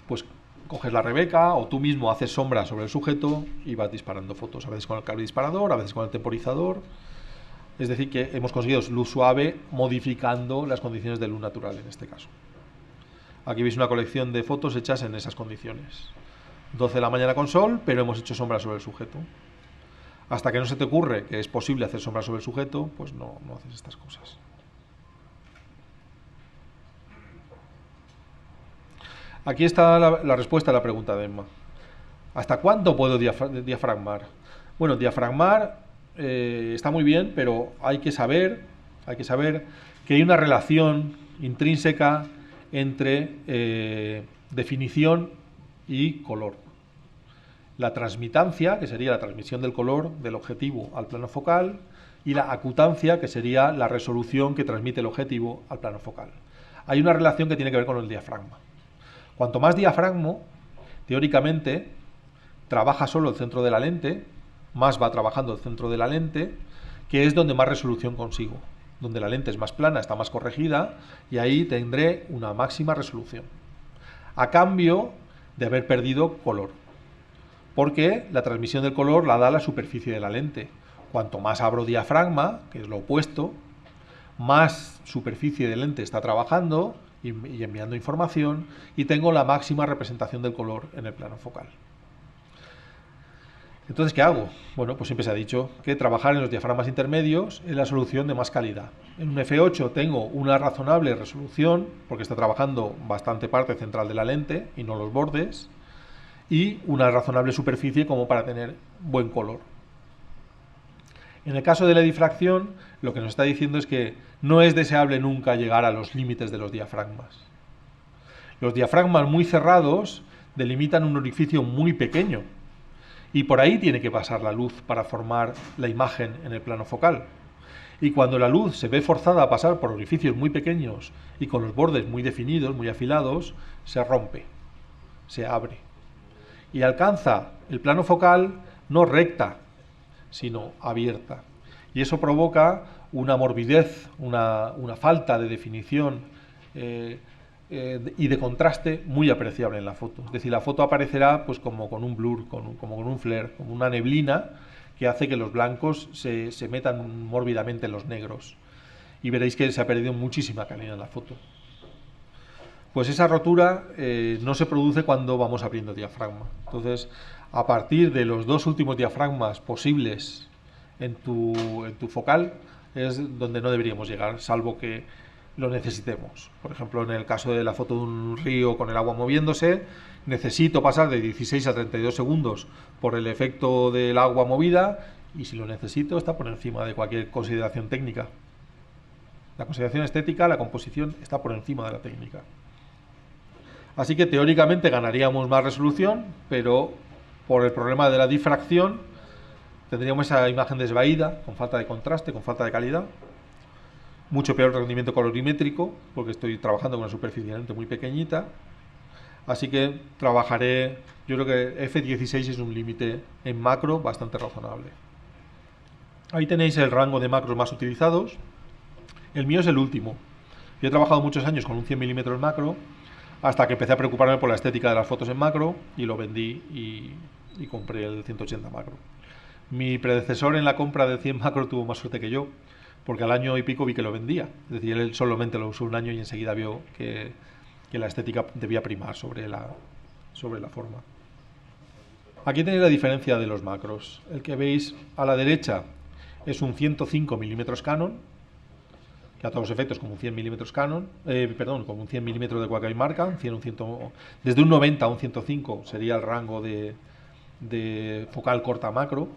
A: Pues coges la Rebeca o tú mismo haces sombra sobre el sujeto y vas disparando fotos, a veces con el cable disparador, a veces con el temporizador. Es decir, que hemos conseguido luz suave modificando las condiciones de luz natural en este caso. Aquí veis una colección de fotos hechas en esas condiciones. 12 de la mañana con sol, pero hemos hecho sombra sobre el sujeto. Hasta que no se te ocurre que es posible hacer sombra sobre el sujeto, pues no haces estas cosas. Aquí está la respuesta a la pregunta de Emma. ¿Hasta cuánto puedo diafragmar? Bueno, diafragmar está muy bien, pero hay que saber que hay una relación intrínseca entre definición y color. La transmitancia, que sería la transmisión del color del objetivo al plano focal, y la acutancia, que sería la resolución que transmite el objetivo al plano focal. Hay una relación que tiene que ver con el diafragma. Cuanto más diafragmo, teóricamente, trabaja solo el centro de la lente, más va trabajando el centro de la lente, que es donde más resolución consigo. Donde la lente es más plana, está más corregida, y ahí tendré una máxima resolución. A cambio de haber perdido color. Porque la transmisión del color la da la superficie de la lente. Cuanto más abro diafragma, que es lo opuesto, más superficie de lente está trabajando y enviando información, y tengo la máxima representación del color en el plano focal. Entonces, ¿qué hago? Bueno, pues siempre se ha dicho que trabajar en los diafragmas intermedios es la solución de más calidad. En un F8 tengo una razonable resolución, porque está trabajando bastante parte central de la lente y no los bordes, y una razonable superficie como para tener buen color. En el caso de la difracción, lo que nos está diciendo es que no es deseable nunca llegar a los límites de los diafragmas. Los diafragmas muy cerrados delimitan un orificio muy pequeño, y por ahí tiene que pasar la luz para formar la imagen en el plano focal. Y cuando la luz se ve forzada a pasar por orificios muy pequeños y con los bordes muy definidos, muy afilados, se rompe, se abre. Y alcanza el plano focal no recta, sino abierta. Y eso provoca una morbidez, una falta de definición y de contraste muy apreciable en la foto. Es decir, la foto aparecerá pues como con un blur, como con un flare, como una neblina que hace que los blancos se metan mórbidamente en los negros. Y veréis que se ha perdido muchísima calidad en la foto. Pues esa rotura no se produce cuando vamos abriendo diafragma. Entonces, a partir de los dos últimos diafragmas posibles en tu focal, es donde no deberíamos llegar, salvo que lo necesitemos. Por ejemplo, en el caso de la foto de un río con el agua moviéndose, necesito pasar de 16 a 32 segundos por el efecto del agua movida, y si lo necesito está por encima de cualquier consideración técnica. La consideración estética, la composición, está por encima de la técnica. Así que teóricamente ganaríamos más resolución, pero por el problema de la difracción tendríamos esa imagen desvaída, con falta de contraste, con falta de calidad. Mucho peor rendimiento colorimétrico, porque estoy trabajando con una superficie de lente muy pequeñita. Así que trabajaré, yo creo que F16 es un límite en macro bastante razonable. Ahí tenéis el rango de macros más utilizados. El mío es el último. Yo he trabajado muchos años con un 100 mm macro, hasta que empecé a preocuparme por la estética de las fotos en macro, y lo vendí y compré el 180 macro. Mi predecesor en la compra del 100 macro tuvo más suerte que yo, porque al año y pico vi que lo vendía. Es decir, él solamente lo usó un año y enseguida vio que la estética debía primar sobre la forma. Aquí tenéis la diferencia de los macros. El que veis a la derecha es un 105 milímetros Canon, que a todos los efectos como un 100 milímetros Canon, como un 100 milímetros de Wacom marca, desde un 90 a un 105 sería el rango de focal corta macro,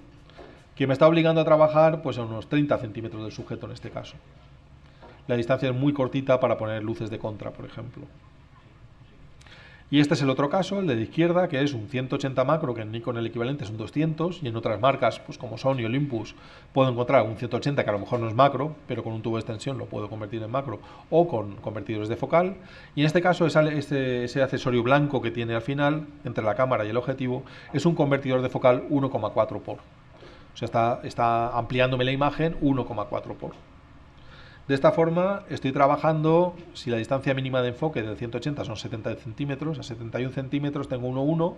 A: que me está obligando a trabajar pues a unos 30 centímetros del sujeto en este caso. La distancia es muy cortita para poner luces de contra, por ejemplo. Y este es el otro caso, el de la izquierda, que es un 180 macro, que en Nikon el equivalente es un 200, y en otras marcas, pues como Sony, Olympus, puedo encontrar un 180 que a lo mejor no es macro, pero con un tubo de extensión lo puedo convertir en macro, o con convertidores de focal. Y en este caso ese accesorio blanco que tiene al final, entre la cámara y el objetivo, es un convertidor de focal 1,4 por. O sea, está ampliándome la imagen 1,4 por. De esta forma estoy trabajando, si la distancia mínima de enfoque del 180 son 70 centímetros, a 71 centímetros tengo 1,1,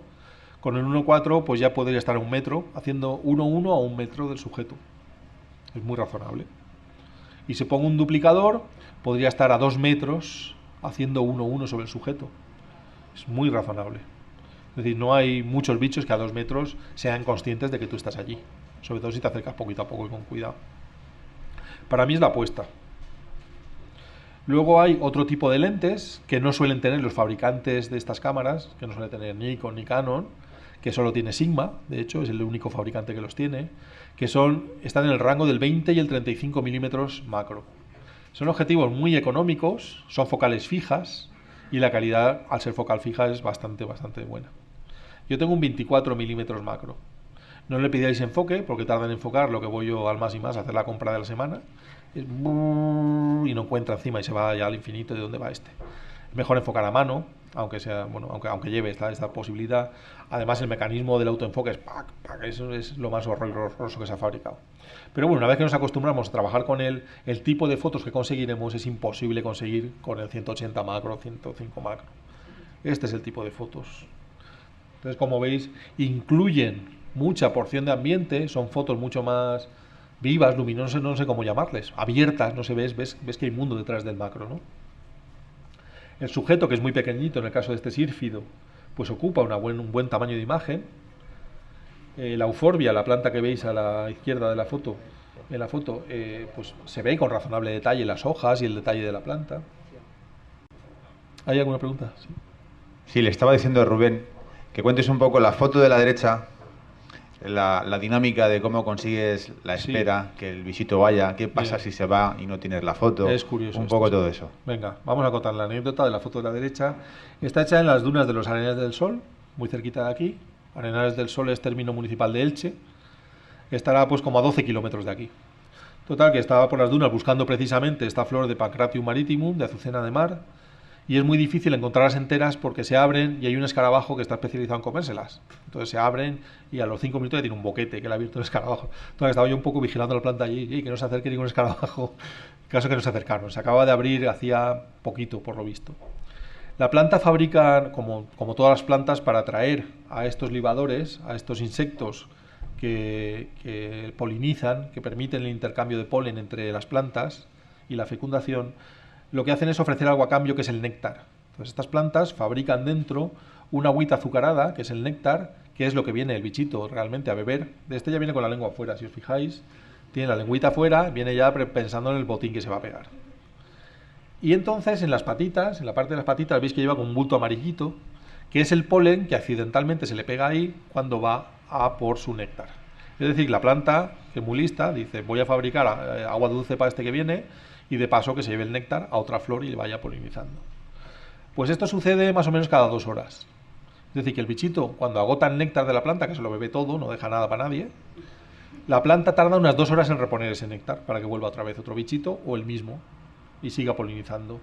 A: con el 1,4 pues ya podría estar a un metro, haciendo 1,1 a un metro del sujeto. Es muy razonable. Y si pongo un duplicador, podría estar a 2 metros haciendo 1,1 sobre el sujeto. Es muy razonable. Es decir, no hay muchos bichos que a 2 metros sean conscientes de que tú estás allí, sobre todo si te acercas poquito a poco y con cuidado. Para mí es la apuesta. Luego hay otro tipo de lentes que no suelen tener los fabricantes de estas cámaras, que no suele tener Nikon ni Canon, que solo tiene Sigma, de hecho es el único fabricante que los tiene, que están en el rango del 20 y el 35 milímetros macro. Son objetivos muy económicos, son focales fijas y la calidad al ser focal fija es bastante buena. Yo tengo un 24 milímetros macro. No le pidáis enfoque porque tarda en enfocar lo que voy yo al más y más a hacer la compra de la semana. Y no encuentra encima y se va ya al infinito de dónde va este. Es mejor enfocar a mano, aunque lleve esta posibilidad. Además el mecanismo del autoenfoque es eso es lo más horroroso que se ha fabricado. Pero bueno, una vez que nos acostumbramos a trabajar con él, el tipo de fotos que conseguiremos es imposible conseguir con el 180 macro, 105 macro. Este es el tipo de fotos. Entonces, como veis, incluyen mucha porción de ambiente, son fotos mucho más vivas, luminosas, no sé cómo llamarles, abiertas, no se ves que hay mundo detrás del macro, ¿no? El sujeto, que es muy pequeñito, en el caso de este sírfido, pues ocupa un buen tamaño de imagen. La euforbia, la planta que veis a la izquierda de la foto, pues se ve con razonable detalle las hojas y el detalle de la planta. ¿Hay alguna pregunta?
F: Sí, le estaba diciendo a Rubén que cuentes un poco la foto de la derecha, la dinámica de cómo consigues la espera, que el visito vaya, qué pasa si se va y no tienes la foto.
A: Es curioso.
F: Un poco todo eso.
A: Venga, vamos a contar la anécdota de la foto de la derecha. Está hecha en las dunas de los Arenales del Sol, muy cerquita de aquí. Arenales del Sol es término municipal de Elche. Estará pues como a 12 kilómetros de aquí. Total, que estaba por las dunas buscando precisamente esta flor de Pancratium maritimum, de azucena de mar, y es muy difícil encontrarlas enteras porque se abren y hay un escarabajo que está especializado en comérselas. Entonces se abren y a los 5 minutos ya tiene un boquete que le ha abierto el escarabajo. Entonces estaba yo un poco vigilando la planta allí y que no se acerque ningún escarabajo. Caso que no se acercaron. Se acaba de abrir hacía poquito, por lo visto. La planta fabrica, como todas las plantas, para atraer a estos libadores, a estos insectos que polinizan, que permiten el intercambio de polen entre las plantas y la fecundación. Lo que hacen es ofrecer algo a cambio, que es el néctar. Entonces estas plantas fabrican dentro una agüita azucarada, que es el néctar, que es lo que viene el bichito realmente a beber. De este ya viene con la lengua afuera, si os fijáis. Tiene la lengüita afuera, viene ya pensando en el botín que se va a pegar. Y entonces en las patitas, en la parte de las patitas, veis que lleva con un bulto amarillito, que es el polen que accidentalmente se le pega ahí cuando va a por su néctar. Es decir, la planta, que es muy lista, dice, voy a fabricar agua dulce para este que viene, y de paso que se lleve el néctar a otra flor y le vaya polinizando. Pues esto sucede más o menos cada 2 horas. Es decir, que el bichito, cuando agota el néctar de la planta, que se lo bebe todo, no deja nada para nadie, la planta tarda unas 2 horas en reponer ese néctar para que vuelva otra vez otro bichito o el mismo y siga polinizando.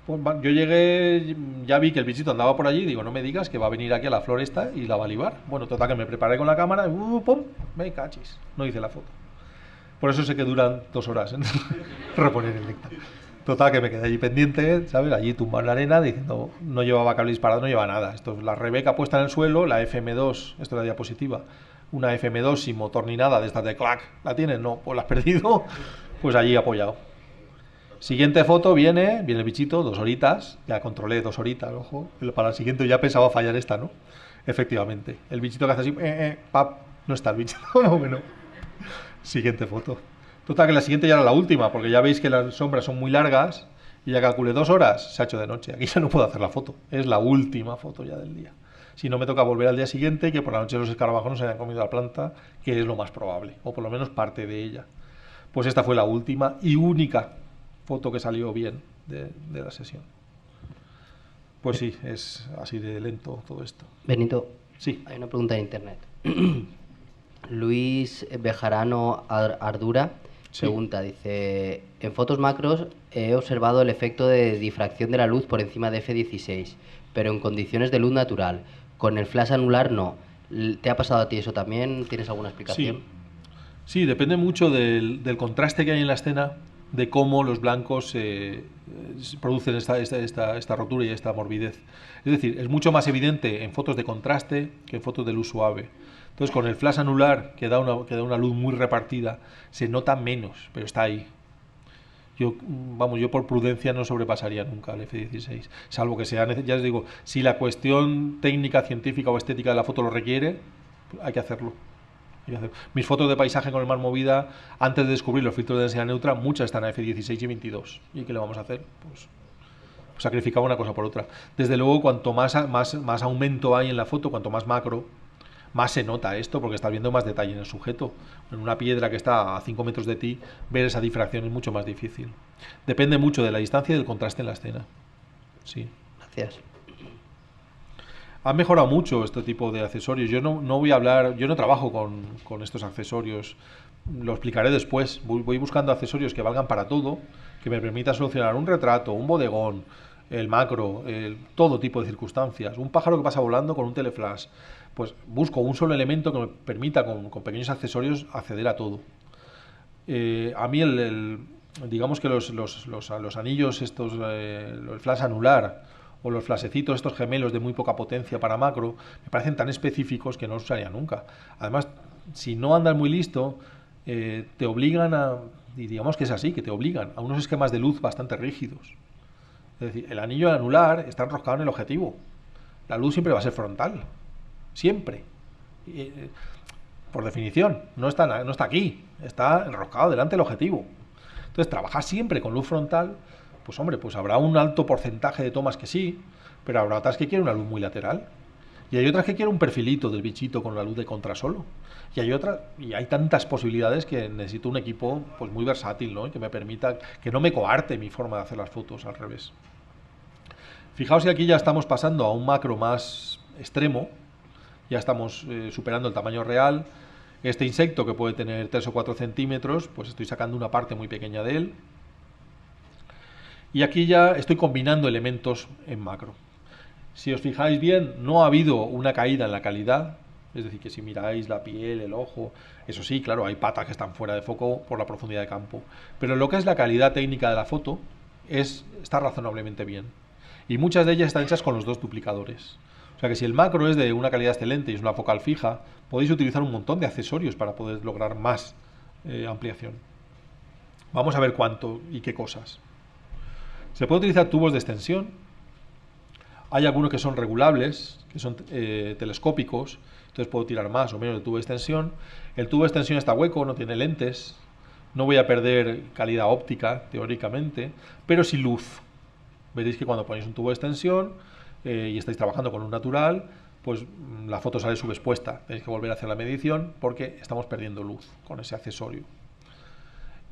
A: Pues yo llegué, ya vi que el bichito andaba por allí, digo, no me digas que va a venir aquí a la flor esta y la va a libar. Bueno, total, que me preparé con la cámara, ¡pum! Me cachis, no hice la foto. Por eso sé que duran 2 horas en reponer el néctar. Total, que me quedé allí pendiente, ¿sabes? Allí tumbado en la arena, diciendo, no llevaba cable disparado, no llevaba nada. Esto es la Rebeca puesta en el suelo, la FM2, esto es la diapositiva, una FM2 sin motor ni nada, de estas de clac. ¿La tienes? No, pues la has perdido, pues allí apoyado. Siguiente foto, viene el bichito, 2 horitas, ya controlé 2 horitas, ojo, para el siguiente ya pensaba fallar esta, ¿no? Efectivamente, el bichito que hace así, pap, no está el bichito, no, bueno. Siguiente foto. Total, que la siguiente ya era la última, porque ya veis que las sombras son muy largas y ya calculé 2 horas, se ha hecho de noche. Aquí ya no puedo hacer la foto, es la última foto ya del día. Si no, me toca volver al día siguiente y que por la noche los escarabajos no se hayan comido la planta, que es lo más probable, o por lo menos parte de ella. Pues esta fue la última y única foto que salió bien de la sesión. Pues sí, es así de lento todo esto.
D: Benito,
A: Sí.
D: hay una pregunta de internet. Luis Bejarano Ardura
A: Sí.
D: pregunta, dice, en fotos macros he observado el efecto de difracción de la luz por encima de f16, pero en condiciones de luz natural. Con el flash anular no. ¿Te ha pasado a ti eso también? ¿Tienes alguna explicación?
A: Sí, depende mucho del contraste que hay en la escena, de cómo los blancos producen esta rotura y esta morbidez. Es decir, es mucho más evidente en fotos de contraste que en fotos de luz suave. Entonces, con el flash anular, que da una luz muy repartida, se nota menos, pero está ahí. Yo por prudencia no sobrepasaría nunca el F16, salvo que sea, ya os digo, si la cuestión técnica, científica o estética de la foto lo requiere, hay que hacerlo. Mis fotos de paisaje con el mar movida, antes de descubrir los filtros de densidad neutra, muchas están a F16 y 22. ¿Y qué le vamos a hacer? Pues sacrificaba una cosa por otra. Desde luego, cuanto más aumento hay en la foto, cuanto más macro, más se nota esto, porque estás viendo más detalle en el sujeto. En una piedra que está a 5 metros de ti, ver esa difracción es mucho más difícil. Depende mucho de la distancia y del contraste en la escena. Sí.
D: Gracias.
A: Ha mejorado mucho este tipo de accesorios. Yo no voy a hablar, yo no trabajo con estos accesorios. Lo explicaré después. Voy buscando accesorios que valgan para todo, que me permitan solucionar un retrato, un bodegón, el macro, todo tipo de circunstancias. Un pájaro que pasa volando con un teleflash. Pues busco un solo elemento que me permita con pequeños accesorios acceder a todo. A mí digamos que los anillos estos, el flash anular o los flashecitos estos gemelos de muy poca potencia para macro me parecen tan específicos que no los usaría nunca. Además, si no andas muy listo, te obligan y digamos que es así, que te obligan a unos esquemas de luz bastante rígidos. Es decir, el anillo anular está enroscado en el objetivo. La luz siempre va a ser frontal. Siempre. Por definición, no está aquí, está enroscado delante del objetivo. Entonces, trabajar siempre con luz frontal, pues hombre, pues habrá un alto porcentaje de tomas que sí, pero habrá otras que quieren una luz muy lateral. Y hay otras que quieren un perfilito del bichito con la luz de contra solo. Y hay tantas posibilidades que necesito un equipo pues muy versátil, ¿no? Y que me permita, que no me coarte mi forma de hacer las fotos, al revés. Fijaos que aquí ya estamos pasando a un macro más extremo. Ya estamos superando el tamaño real. Este insecto, que puede tener 3 o 4 centímetros, pues estoy sacando una parte muy pequeña de él. Y aquí ya estoy combinando elementos en macro. Si os fijáis bien, no ha habido una caída en la calidad. Es decir, que si miráis la piel, el ojo, eso sí, claro, hay patas que están fuera de foco por la profundidad de campo. Pero lo que es la calidad técnica de la foto está razonablemente bien. Y muchas de ellas están hechas con los 2 duplicadores. O sea que si el macro es de una calidad excelente y es una focal fija, podéis utilizar un montón de accesorios para poder lograr más ampliación. Vamos a ver cuánto y qué cosas. Se puede utilizar tubos de extensión. Hay algunos que son regulables, que son telescópicos, entonces puedo tirar más o menos de tubo de extensión. El tubo de extensión está hueco, no tiene lentes, no voy a perder calidad óptica, teóricamente, pero sí luz. Veréis que cuando ponéis un tubo de extensión y estáis trabajando con un natural, pues la foto sale subexpuesta. Tenéis que volver a hacer la medición porque estamos perdiendo luz con ese accesorio.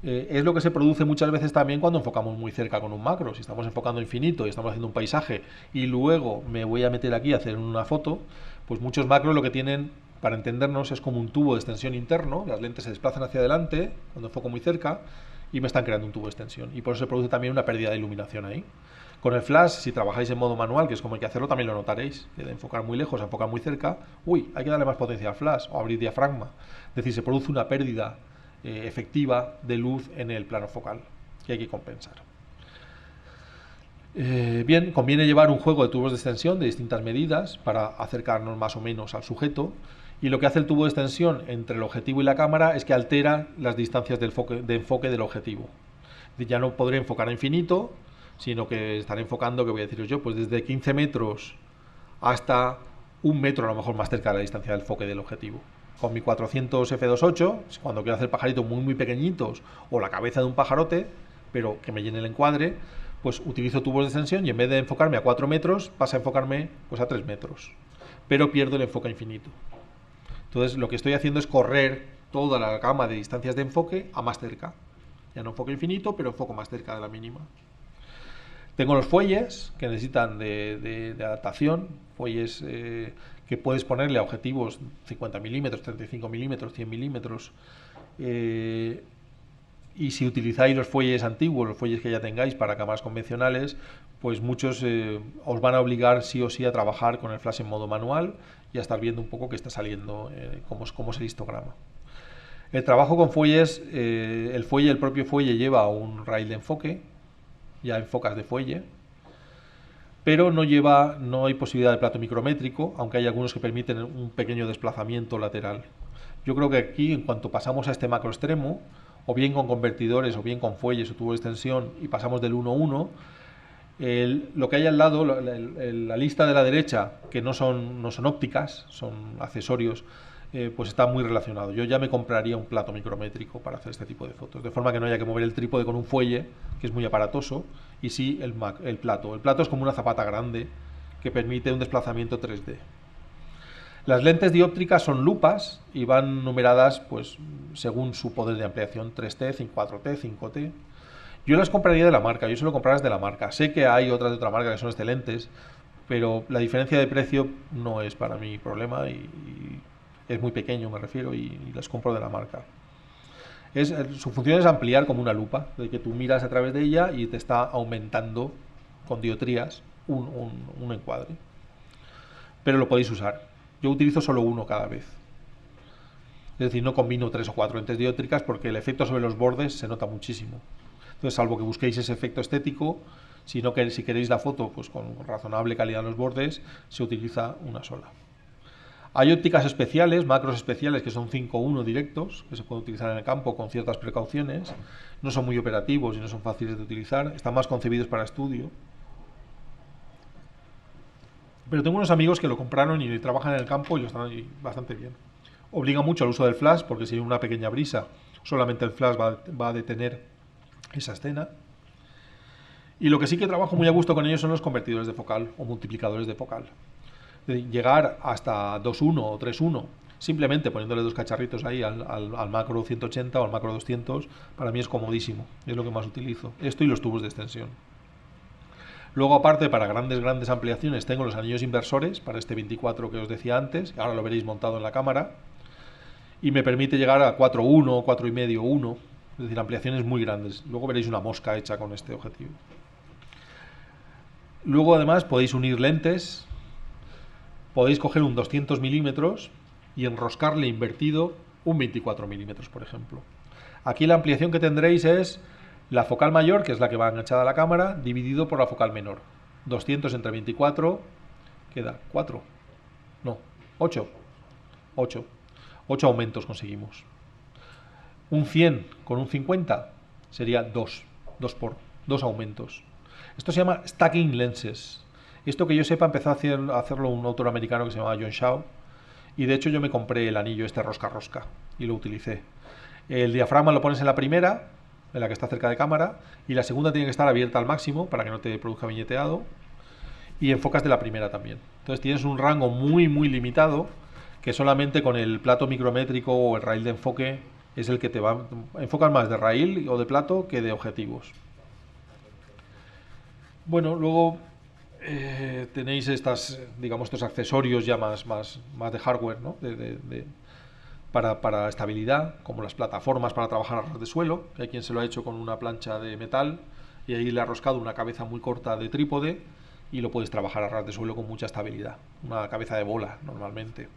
A: Es lo que se produce muchas veces también cuando enfocamos muy cerca con un macro. Si estamos enfocando infinito y estamos haciendo un paisaje y luego me voy a meter aquí a hacer una foto, pues muchos macros lo que tienen, para entendernos, es como un tubo de extensión interno. Las lentes se desplazan hacia adelante cuando enfoco muy cerca y me están creando un tubo de extensión. Y por eso se produce también una pérdida de iluminación ahí. Con el flash, si trabajáis en modo manual, que es como hay que hacerlo, también lo notaréis. Que de enfocar muy lejos a enfocar muy cerca, hay que darle más potencia al flash o abrir diafragma. Es decir, se produce una pérdida efectiva de luz en el plano focal que hay que compensar. Bien, conviene llevar un juego de tubos de extensión de distintas medidas para acercarnos más o menos al sujeto. Y lo que hace el tubo de extensión entre el objetivo y la cámara es que altera las distancias de enfoque del objetivo. Ya no podré enfocar a infinito, sino que estaré enfocando, que voy a deciros yo, pues desde 15 metros hasta 1 metro a lo mejor más cerca de la distancia del enfoque del objetivo. Con mi 400 f2.8, cuando quiero hacer pajaritos muy pequeñitos o la cabeza de un pajarote, pero que me llene el encuadre, pues utilizo tubos de extensión y en vez de enfocarme a 4 metros, pasa a enfocarme pues a 3 metros. Pero pierdo el enfoque a infinito. Entonces lo que estoy haciendo es correr toda la gama de distancias de enfoque a más cerca. Ya no enfoque infinito, pero enfoco más cerca de la mínima. Tengo los fuelles que necesitan de adaptación, fuelles que puedes ponerle a objetivos 50 milímetros, 35 milímetros, 100 milímetros. Y si utilizáis los fuelles antiguos, los fuelles que ya tengáis para cámaras convencionales, pues muchos os van a obligar sí o sí a trabajar con el flash en modo manual y a estar viendo un poco qué está saliendo, cómo es el histograma. El trabajo con fuelles, el propio fuelle lleva un rail de enfoque, ya enfocas de fuelle, pero no hay posibilidad de plato micrométrico, aunque hay algunos que permiten un pequeño desplazamiento lateral. Yo creo que aquí, en cuanto pasamos a este macro extremo, o bien con convertidores, o bien con fuelles o tubo de extensión, y pasamos del 1:1, lo que hay al lado, la lista de la derecha, que no son ópticas, son accesorios, pues está muy relacionado. Yo ya me compraría un plato micrométrico para hacer este tipo de fotos, de forma que no haya que mover el trípode con un fuelle, que es muy aparatoso, y sí el plato. El plato es como una zapata grande que permite un desplazamiento 3D. Las lentes dióptricas son lupas y van numeradas pues según su poder de ampliación, 3T, 4T, 5T. Yo las compraría de la marca, yo suelo comprarlas de la marca. Sé que hay otras de otra marca que son excelentes, pero la diferencia de precio no es para mí problema y es muy pequeño, me refiero, y las compro de la marca. Su función es ampliar como una lupa, de que tú miras a través de ella y te está aumentando con dioptrías un encuadre. Pero lo podéis usar. Yo utilizo solo uno cada vez. Es decir, no combino 3 o 4 lentes dióptricas porque el efecto sobre los bordes se nota muchísimo. Entonces, salvo que busquéis ese efecto estético, si queréis la foto pues con razonable calidad en los bordes, se utiliza una sola. Hay ópticas especiales, macros especiales, que son 5:1 directos, que se pueden utilizar en el campo con ciertas precauciones. No son muy operativos y no son fáciles de utilizar. Están más concebidos para estudio. Pero tengo unos amigos que lo compraron y trabajan en el campo y lo están ahí bastante bien. Obliga mucho al uso del flash, porque si hay una pequeña brisa, solamente el flash va a detener esa escena. Y lo que sí que trabajo muy a gusto con ellos son los convertidores de focal o multiplicadores de focal. Llegar hasta 2:1 o 3:1 simplemente poniéndole 2 cacharritos ahí al macro 180 o al macro 200, para mí es comodísimo, es lo que más utilizo, esto y los tubos de extensión. Luego, aparte, para grandes ampliaciones tengo los anillos inversores para este 24 que os decía antes, ahora lo veréis montado en la cámara, y me permite llegar a 4:1, 4,5, 1, es decir, ampliaciones muy grandes. Luego veréis una mosca hecha con este objetivo. Luego, además, podéis unir lentes. Podéis coger un 200 milímetros y enroscarle invertido un 24 milímetros, por ejemplo. Aquí la ampliación que tendréis es la focal mayor, que es la que va enganchada a la cámara, dividido por la focal menor. 200 entre 24, queda 4. No, 8. 8 aumentos conseguimos. Un 100 con un 50 sería 2 aumentos. Esto se llama stacking lenses. Esto que yo sepa empezó a hacerlo un autor americano que se llamaba John Shaw, y de hecho yo me compré el anillo este rosca y lo utilicé. El diafragma lo pones en la primera, en la que está cerca de cámara, y la segunda tiene que estar abierta al máximo para que no te produzca viñeteado, y enfocas de la primera también. Entonces tienes un rango muy limitado, que solamente con el plato micrométrico o el rail de enfoque es el que te va a enfocar más de rail o de plato que de objetivos. Bueno, luego tenéis estos accesorios ya más de hardware, ¿no? Para estabilidad, como las plataformas para trabajar a ras de suelo, que hay quien se lo ha hecho con una plancha de metal y ahí le ha roscado una cabeza muy corta de trípode y lo puedes trabajar a ras de suelo con mucha estabilidad, una cabeza de bola normalmente.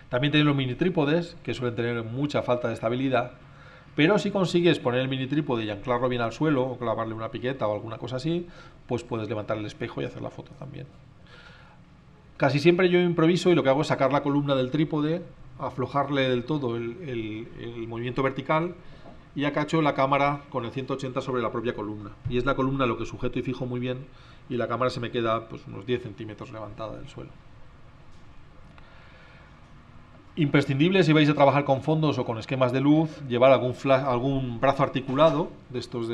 A: También tenéis los mini trípodes, que suelen tener mucha falta de estabilidad, Pero si consigues poner el mini trípode y anclarlo bien al suelo, o clavarle una piqueta o alguna cosa así, pues puedes levantar el espejo y hacer la foto también. Casi siempre yo improviso y lo que hago es sacar la columna del trípode, aflojarle del todo el movimiento vertical y acacho la cámara con el 180 sobre la propia columna. Y es la columna lo que sujeto y fijo muy bien, y la cámara se me queda pues unos 10 centímetros levantada del suelo. Imprescindible si vais a trabajar con fondos o con esquemas de luz, llevar algún brazo articulado, de estos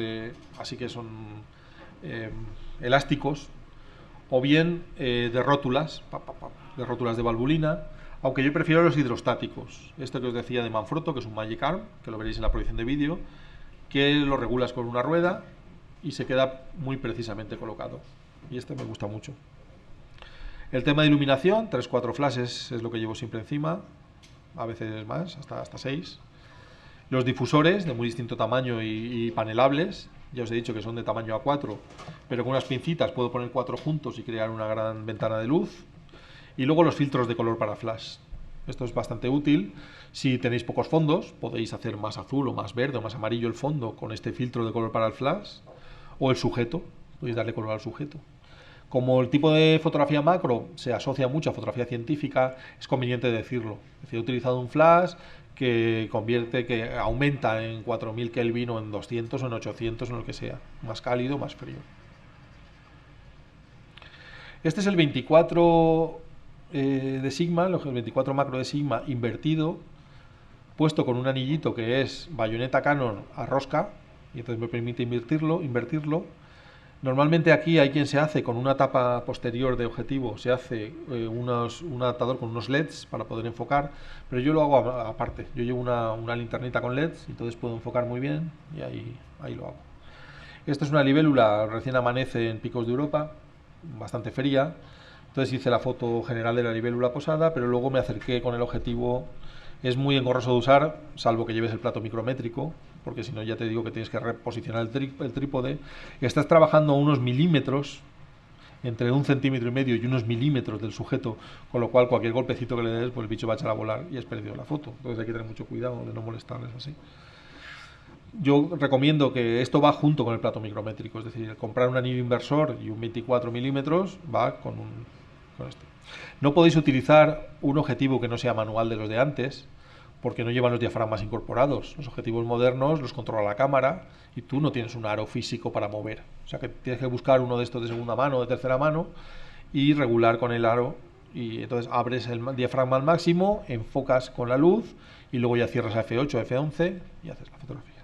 A: así que son elásticos, o bien de rótulas, de valvulina, aunque yo prefiero los hidrostáticos. Esto que os decía de Manfrotto, que es un Magic Arm, que lo veréis en la proyección de vídeo, que lo regulas con una rueda y se queda muy precisamente colocado. Y este me gusta mucho. El tema de iluminación, 3-4 flashes es lo que llevo siempre encima, a veces más, hasta 6. Los difusores de muy distinto tamaño y panelables, ya os he dicho que son de tamaño A4, pero con unas pincitas puedo poner 4 juntos y crear una gran ventana de luz. Y luego los filtros de color para flash. Esto es bastante útil. Si tenéis pocos fondos, podéis hacer más azul o más verde o más amarillo el fondo con este filtro de color para el flash. O el sujeto, podéis darle color al sujeto. Como el tipo de fotografía macro se asocia mucho a fotografía científica, es conveniente decirlo. Es decir, he utilizado un flash que aumenta en 4000 Kelvin o en 200 o en 800 o en lo que sea. Más cálido, más frío. Este es el 24 de Sigma, el 24 macro de Sigma invertido, puesto con un anillito que es bayoneta Canon a rosca, y entonces me permite invertirlo. Normalmente aquí hay quien se hace con una tapa posterior de objetivo, se hace un adaptador con unos LEDs para poder enfocar, pero yo lo hago aparte. Yo llevo una linternita con LEDs, entonces puedo enfocar muy bien y ahí lo hago. Esta es una libélula recién amanece en Picos de Europa, bastante fría. Entonces hice la foto general de la libélula posada, pero luego me acerqué con el objetivo. Es muy engorroso de usar, salvo que lleves el plato micrométrico, porque si no ya te digo que tienes que reposicionar el trípode. Y estás trabajando a unos milímetros, entre 1,5 centímetros y unos milímetros del sujeto, con lo cual cualquier golpecito que le des, pues el bicho va a echar a volar y has perdido la foto. Entonces hay que tener mucho cuidado de no molestarles así. Yo recomiendo que esto va junto con el plato micrométrico, es decir, comprar un anillo inversor y un 24 milímetros va con esto. No podéis utilizar un objetivo que no sea manual de los de antes, porque no llevan los diafragmas incorporados. Los objetivos modernos los controla la cámara y tú no tienes un aro físico para mover. O sea que tienes que buscar uno de estos de segunda mano o de tercera mano y regular con el aro. Y entonces abres el diafragma al máximo, enfocas con la luz y luego ya cierras a F8 o F11 y haces la fotografía.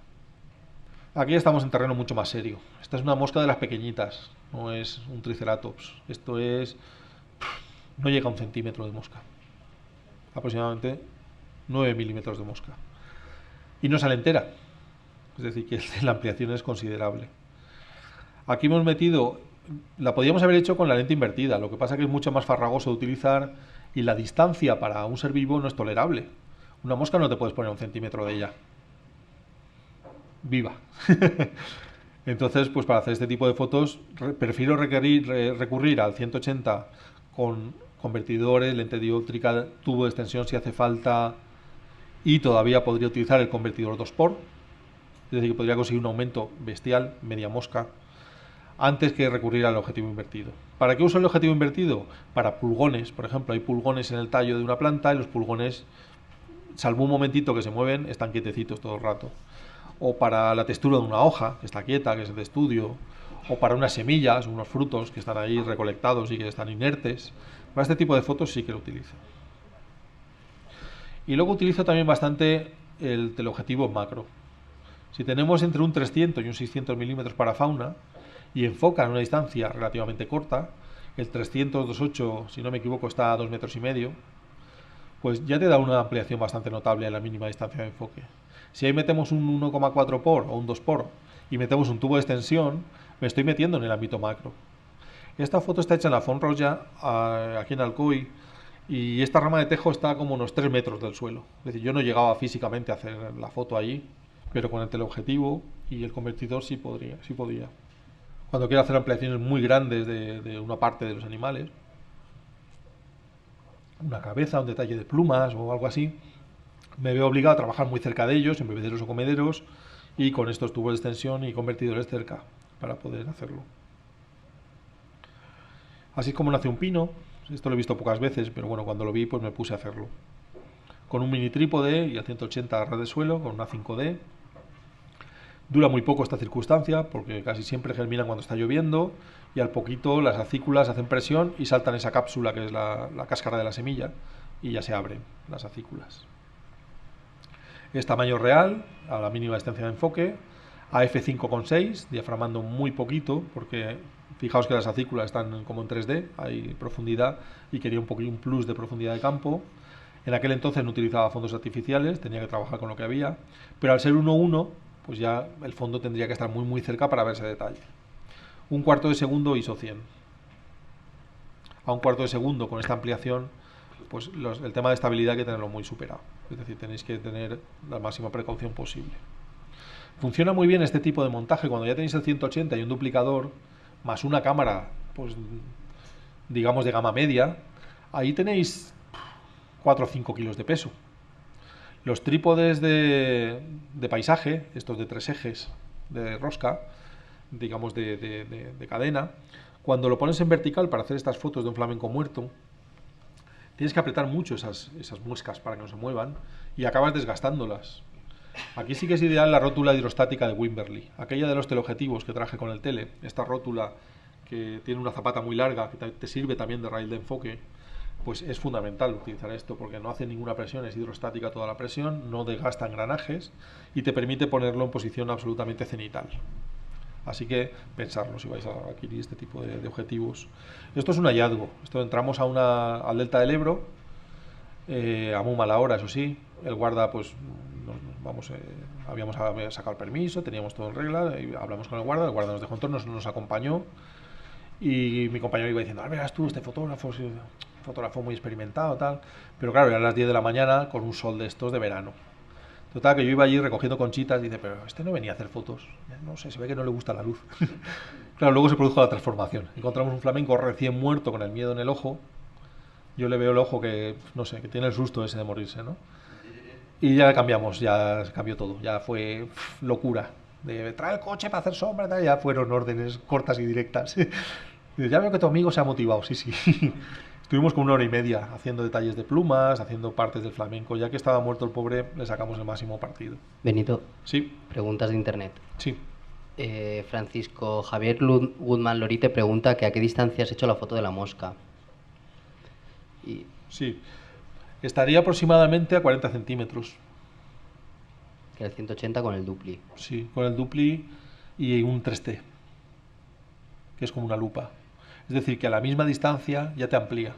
A: Aquí estamos en terreno mucho más serio. Esta es una mosca de las pequeñitas, no es un triceratops. Esto no llega a 1 centímetro de mosca. Aproximadamente 9 milímetros de mosca. Y no sale entera. Es decir, que la ampliación es considerable. Aquí hemos metido, la podríamos haber hecho con la lente invertida, lo que pasa que es mucho más farragoso de utilizar y la distancia para un ser vivo no es tolerable. Una mosca no te puedes poner a 1 centímetro de ella. Viva. Entonces, pues para hacer este tipo de fotos prefiero recurrir al 180 con convertidores, lente dióptrica, tubo de extensión si hace falta, y todavía podría utilizar el convertidor 2x, es decir, que podría conseguir un aumento bestial, media mosca, antes que recurrir al objetivo invertido. ¿Para qué uso el objetivo invertido? Para pulgones, por ejemplo, hay pulgones en el tallo de una planta y los pulgones, salvo un momentito que se mueven, están quietecitos todo el rato. O para la textura de una hoja, que está quieta, que es de estudio, o para unas semillas, unos frutos que están ahí recolectados y que están inertes. Para este tipo de fotos sí que lo utilizo. Y luego utilizo también bastante el teleobjetivo macro. Si tenemos entre un 300 y un 600 milímetros para fauna y enfoca en una distancia relativamente corta, el 300-2.8, si no me equivoco, está a 2,5 metros, pues ya te da una ampliación bastante notable a la mínima distancia de enfoque. Si ahí metemos un 1,4 por o un 2 por y metemos un tubo de extensión, me estoy metiendo en el ámbito macro. Esta foto está hecha en la Font Roja, aquí en Alcoy, y esta rama de tejo está como unos 3 metros del suelo. Es decir, yo no llegaba físicamente a hacer la foto allí, pero con el teleobjetivo y el convertidor sí podía. Cuando quiero hacer ampliaciones muy grandes de una parte de los animales, una cabeza, un detalle de plumas o algo así, me veo obligado a trabajar muy cerca de ellos, en bebederos o comederos, y con estos tubos de extensión y convertidores cerca para poder hacerlo. Así es como nace un pino. Esto lo he visto pocas veces, pero bueno, cuando lo vi pues me puse a hacerlo. Con un mini trípode y a 180 a ras de suelo, con una 5D. Dura muy poco esta circunstancia, porque casi siempre germinan cuando está lloviendo, y al poquito las acículas hacen presión y saltan esa cápsula que es la cáscara de la semilla, y ya se abren las acículas. Es tamaño real, a la mínima distancia de enfoque, a f5,6, diaframando muy poquito, porque fijaos que las acículas están como en 3D, hay profundidad, y quería un plus de profundidad de campo. En aquel entonces no utilizaba fondos artificiales, tenía que trabajar con lo que había, pero al ser 1:1, pues ya el fondo tendría que estar muy cerca para ver ese detalle. Un cuarto de segundo ISO 100. A un cuarto de segundo con esta ampliación, pues el tema de estabilidad hay que tenerlo muy superado. Es decir, tenéis que tener la máxima precaución posible. Funciona muy bien este tipo de montaje cuando ya tenéis el 180 y un duplicador, más una cámara, pues digamos de gama media. Ahí tenéis 4 o 5 kilos de peso. Los trípodes de paisaje, estos de 3 ejes de rosca, digamos de cadena, cuando lo pones en vertical para hacer estas fotos de un flamenco muerto, tienes que apretar mucho esas muescas para que no se muevan y acabas desgastándolas. Aquí sí que es ideal la rótula hidrostática de Wimberley, aquella de los teleobjetivos que traje con el tele, esta rótula que tiene una zapata muy larga, que te sirve también de raíl de enfoque. Pues es fundamental utilizar esto porque no hace ninguna presión, es hidrostática toda la presión, no desgasta engranajes y te permite ponerlo en posición absolutamente cenital. Así que pensarlo si vais a adquirir este tipo de objetivos. Esto es un hallazgo. Esto entramos al delta del Ebro, a muy mala hora, eso sí. El guarda, pues, habíamos sacado el permiso, teníamos todo en regla, y hablamos con el guarda nos dejó entonces, nos acompañó. Y mi compañero iba diciendo, verás tú, este fotógrafo muy experimentado, tal. Pero claro, eran las 10 de la mañana con un sol de estos de verano. Total, que yo iba allí recogiendo conchitas y dice, pero este no venía a hacer fotos. No sé, se ve que no le gusta la luz. Claro, luego se produjo la transformación. Encontramos un flamenco recién muerto con el miedo en el ojo. Yo le veo el ojo que, no sé, que tiene el susto ese de morirse, ¿no? Y ya cambiamos, ya cambió todo. Ya fue locura. De trae el coche para hacer sombra, tal, ya fueron órdenes cortas y directas. Y ya veo que tu amigo se ha motivado, sí. Estuvimos con 1 hora y media haciendo detalles de plumas, haciendo partes del flamenco. Ya que estaba muerto el pobre, le sacamos el máximo partido.
D: Benito,
A: Sí,
D: preguntas de internet.
A: sí.
D: Francisco Javier Goodman Lorite pregunta que a qué distancia has hecho la foto de la mosca. Y
A: Sí. Estaría aproximadamente a 40 centímetros.
D: que el 180 con el dupli.
A: Sí, con el dupli y un 3T, que es como una lupa. Es decir, que a la misma distancia ya te amplía.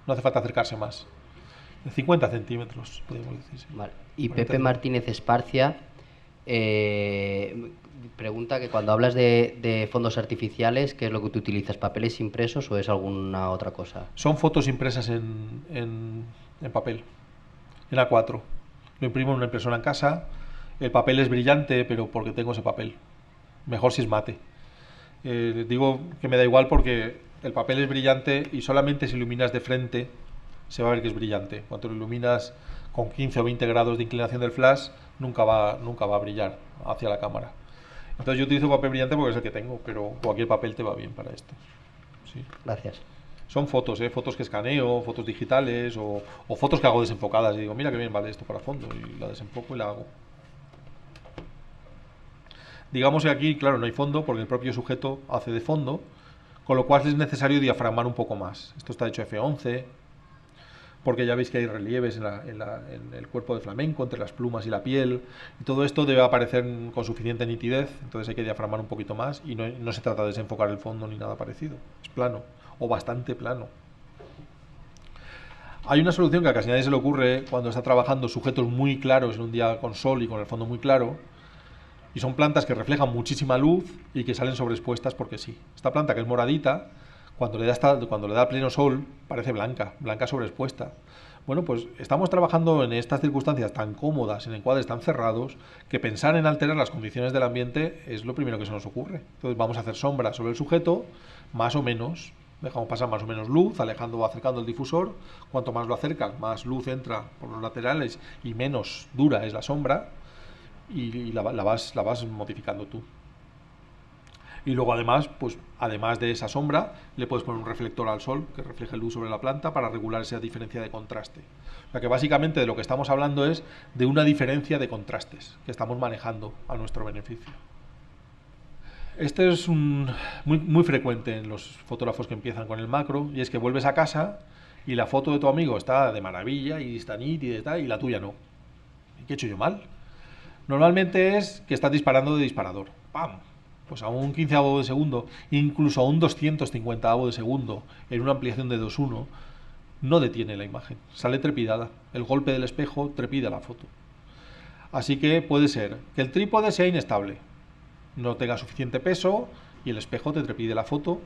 A: No hace falta acercarse más. De 50 centímetros, podemos decir. Sí.
D: Vale. Y
A: 40
D: Pepe Martínez Esparcia pregunta que cuando hablas de fondos artificiales, ¿qué es lo que tú utilizas? ¿Papeles impresos o es alguna otra cosa?
A: Son fotos impresas en papel, en A4. Lo imprimo en una impresora en casa. El papel es brillante, pero porque tengo ese papel. Mejor si es mate. Digo que me da igual porque el papel es brillante y solamente si iluminas de frente se va a ver que es brillante. Cuando lo iluminas con 15 o 20 grados de inclinación del flash, nunca va a brillar hacia la cámara. Entonces yo utilizo papel brillante porque es el que tengo, pero cualquier papel te va bien para esto. Sí.
D: Gracias.
A: Son fotos, fotos que escaneo, fotos digitales o fotos que hago desenfocadas y digo, mira que bien vale esto para fondo, y la desenfoco y la hago. Digamos que aquí, claro, no hay fondo porque el propio sujeto hace de fondo, con lo cual es necesario diafragmar un poco más. Esto está hecho F11, porque ya veis que hay relieves en el cuerpo de flamenco, entre las plumas y la piel, y todo esto debe aparecer con suficiente nitidez, entonces hay que diafragmar un poquito más, y no se trata de desenfocar el fondo ni nada parecido, es plano, o bastante plano. Hay una solución que a casi nadie se le ocurre cuando está trabajando sujetos muy claros en un día con sol y con el fondo muy claro, y son plantas que reflejan muchísima luz y que salen sobreexpuestas porque sí. Esta planta, que es moradita, cuando le da pleno sol, parece blanca sobreexpuesta. Bueno, pues estamos trabajando en estas circunstancias tan cómodas, en encuadres tan cerrados, que pensar en alterar las condiciones del ambiente es lo primero que se nos ocurre. Entonces vamos a hacer sombra sobre el sujeto, más o menos, Dejamos pasar más o menos luz, alejando o acercando el difusor. Cuanto más lo acercas, más luz entra por los laterales y menos dura es la sombra, y la vas modificando tú. Y luego además, pues además de esa sombra, le puedes poner un reflector al sol que refleje luz sobre la planta para regular esa diferencia de contraste. O sea que básicamente de lo que estamos hablando es de una diferencia de contrastes que estamos manejando a nuestro beneficio. Este es muy frecuente en los fotógrafos que empiezan con el macro, y es que vuelves a casa y la foto de tu amigo está de maravilla y está nítida y tal, y la tuya no. ¿Qué he hecho yo mal? Normalmente es que estás disparando de disparador. ¡Pam! Pues a un 15avo de segundo, incluso a un 250avo de segundo, en una ampliación de 2.1, no detiene la imagen. Sale trepidada. El golpe del espejo trepida la foto. Así que puede ser que el trípode sea inestable, no tenga suficiente peso y el espejo te trepide la foto,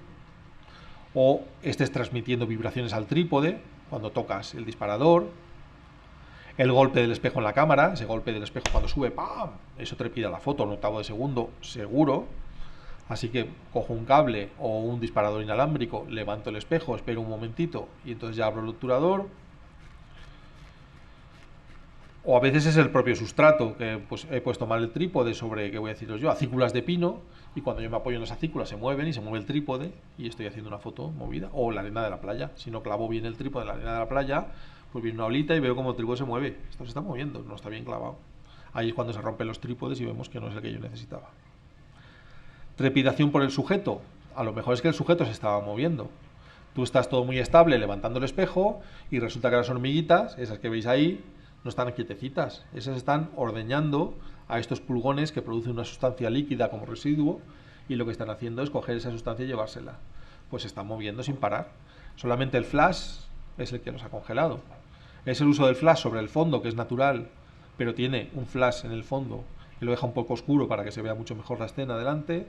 A: o estés transmitiendo vibraciones al trípode cuando tocas el disparador, el golpe del espejo en la cámara, ese golpe del espejo cuando sube, ¡pam!, eso trepida la foto, un octavo de segundo seguro. Así que cojo un cable o un disparador inalámbrico, levanto el espejo, espero un momentito y entonces ya abro el obturador. O a veces es el propio sustrato, que pues he puesto mal el trípode sobre, ¿qué voy a deciros yo?, acículas de pino, y cuando yo me apoyo en las acículas se mueven y se mueve el trípode y estoy haciendo una foto movida. O la arena de la playa, si no clavo bien el trípode en la arena de la playa, pues viene una olita y veo cómo el trípode se mueve. Esto se está moviendo, no está bien clavado. Ahí es cuando se rompen los trípodes y vemos que no es el que yo necesitaba. Trepidación por el sujeto. A lo mejor es que el sujeto se estaba moviendo. Tú estás todo muy estable levantando el espejo y resulta que las hormiguitas, esas que veis ahí, no están quietecitas. Esas están ordeñando a estos pulgones que producen una sustancia líquida como residuo, y lo que están haciendo es coger esa sustancia y llevársela. Pues se están moviendo sin parar. Solamente el flash es el que los ha congelado. Es el uso del flash sobre el fondo, que es natural, pero tiene un flash en el fondo que lo deja un poco oscuro para que se vea mucho mejor la escena delante,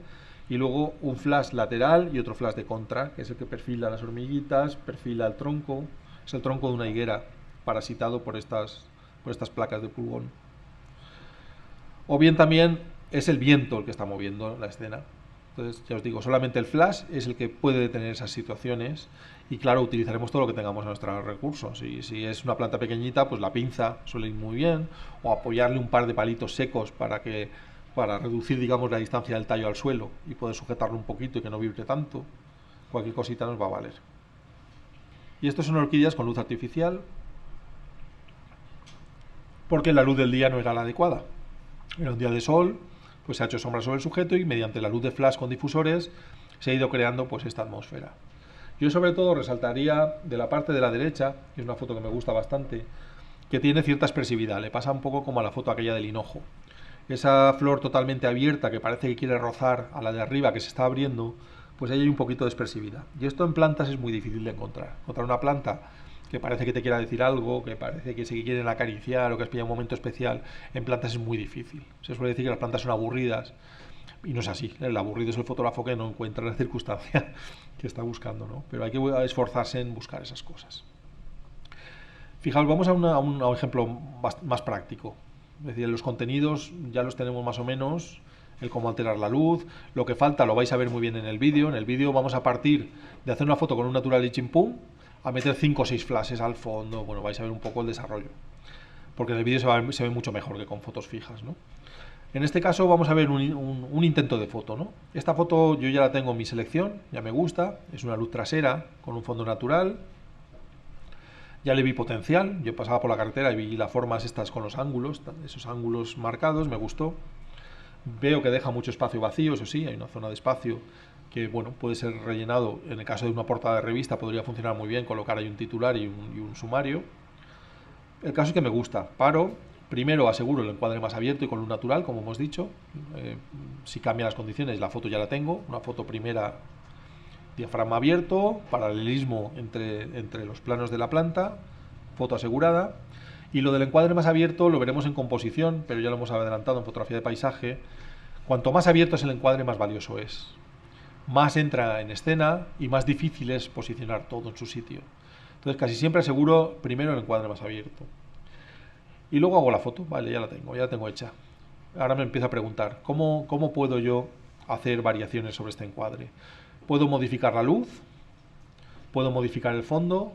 A: y luego un flash lateral y otro flash de contra, que es el que perfila las hormiguitas, perfila el tronco. Es el tronco de una higuera parasitado por estas placas de pulgón. O bien también es el viento el que está moviendo la escena. Entonces, ya os digo, solamente el flash es el que puede detener esas situaciones, y claro, utilizaremos todo lo que tengamos a nuestro recurso. Si es una planta pequeñita, pues la pinza suele ir muy bien, o apoyarle un par de palitos secos para reducir, digamos, la distancia del tallo al suelo y poder sujetarlo un poquito y que no vibre tanto. Cualquier cosita nos va a valer. Y estos son orquídeas con luz artificial, porque la luz del día no era la adecuada. Era un día de sol, pues se ha hecho sombra sobre el sujeto, y mediante la luz de flash con difusores se ha ido creando pues esta atmósfera. Yo sobre todo resaltaría de la parte de la derecha, que es una foto que me gusta bastante, que tiene cierta expresividad. Le pasa un poco como a la foto aquella del hinojo. Esa flor totalmente abierta que parece que quiere rozar a la de arriba, que se está abriendo, pues ahí hay un poquito de expresividad. Y esto en plantas es muy difícil de encontrar. Encontrar una planta que parece que te quiera decir algo, que parece que se quieren acariciar o que has pillado un momento especial, en plantas es muy difícil. Se suele decir que las plantas son aburridas, y no es así. El aburrido es el fotógrafo que no encuentra la circunstancia que está buscando, ¿no? Pero hay que esforzarse en buscar esas cosas. Fijaos, vamos a un ejemplo más práctico. Es decir, los contenidos ya los tenemos más o menos, el cómo alterar la luz. Lo que falta lo vais a ver muy bien en el vídeo. En el vídeo vamos a partir de hacer una foto con un natural y chimpún a meter 5 o 6 flashes al fondo. Bueno, vais a ver un poco el desarrollo, porque en el vídeo se ve mucho mejor que con fotos fijas, ¿no? En este caso vamos a ver un intento de foto, ¿no? Esta foto yo ya la tengo en mi selección, ya me gusta. Es una luz trasera con un fondo natural. Ya le vi potencial. Yo pasaba por la carretera y vi las formas estas con los ángulos, esos ángulos marcados, me gustó. Veo que deja mucho espacio vacío, eso sí, hay una zona de espacio que, bueno, puede ser rellenado. En el caso de una portada de revista podría funcionar muy bien colocar ahí un titular y un sumario. El caso es que me gusta. Paro, primero aseguro el encuadre más abierto y con luz natural, como hemos dicho. Si cambian las condiciones, la foto ya la tengo. Una foto primera, diafragma abierto, paralelismo entre los planos de la planta, foto asegurada. Y lo del encuadre más abierto lo veremos en composición, pero ya lo hemos adelantado en fotografía de paisaje. Cuanto más abierto es el encuadre, más valioso es. Más entra en escena y más difícil es posicionar todo en su sitio. Entonces casi siempre aseguro primero el encuadre más abierto. Y luego hago la foto, vale, ya la tengo hecha. Ahora me empiezo a preguntar, ¿cómo puedo yo hacer variaciones sobre este encuadre? ¿Puedo modificar la luz? Puedo modificar el fondo,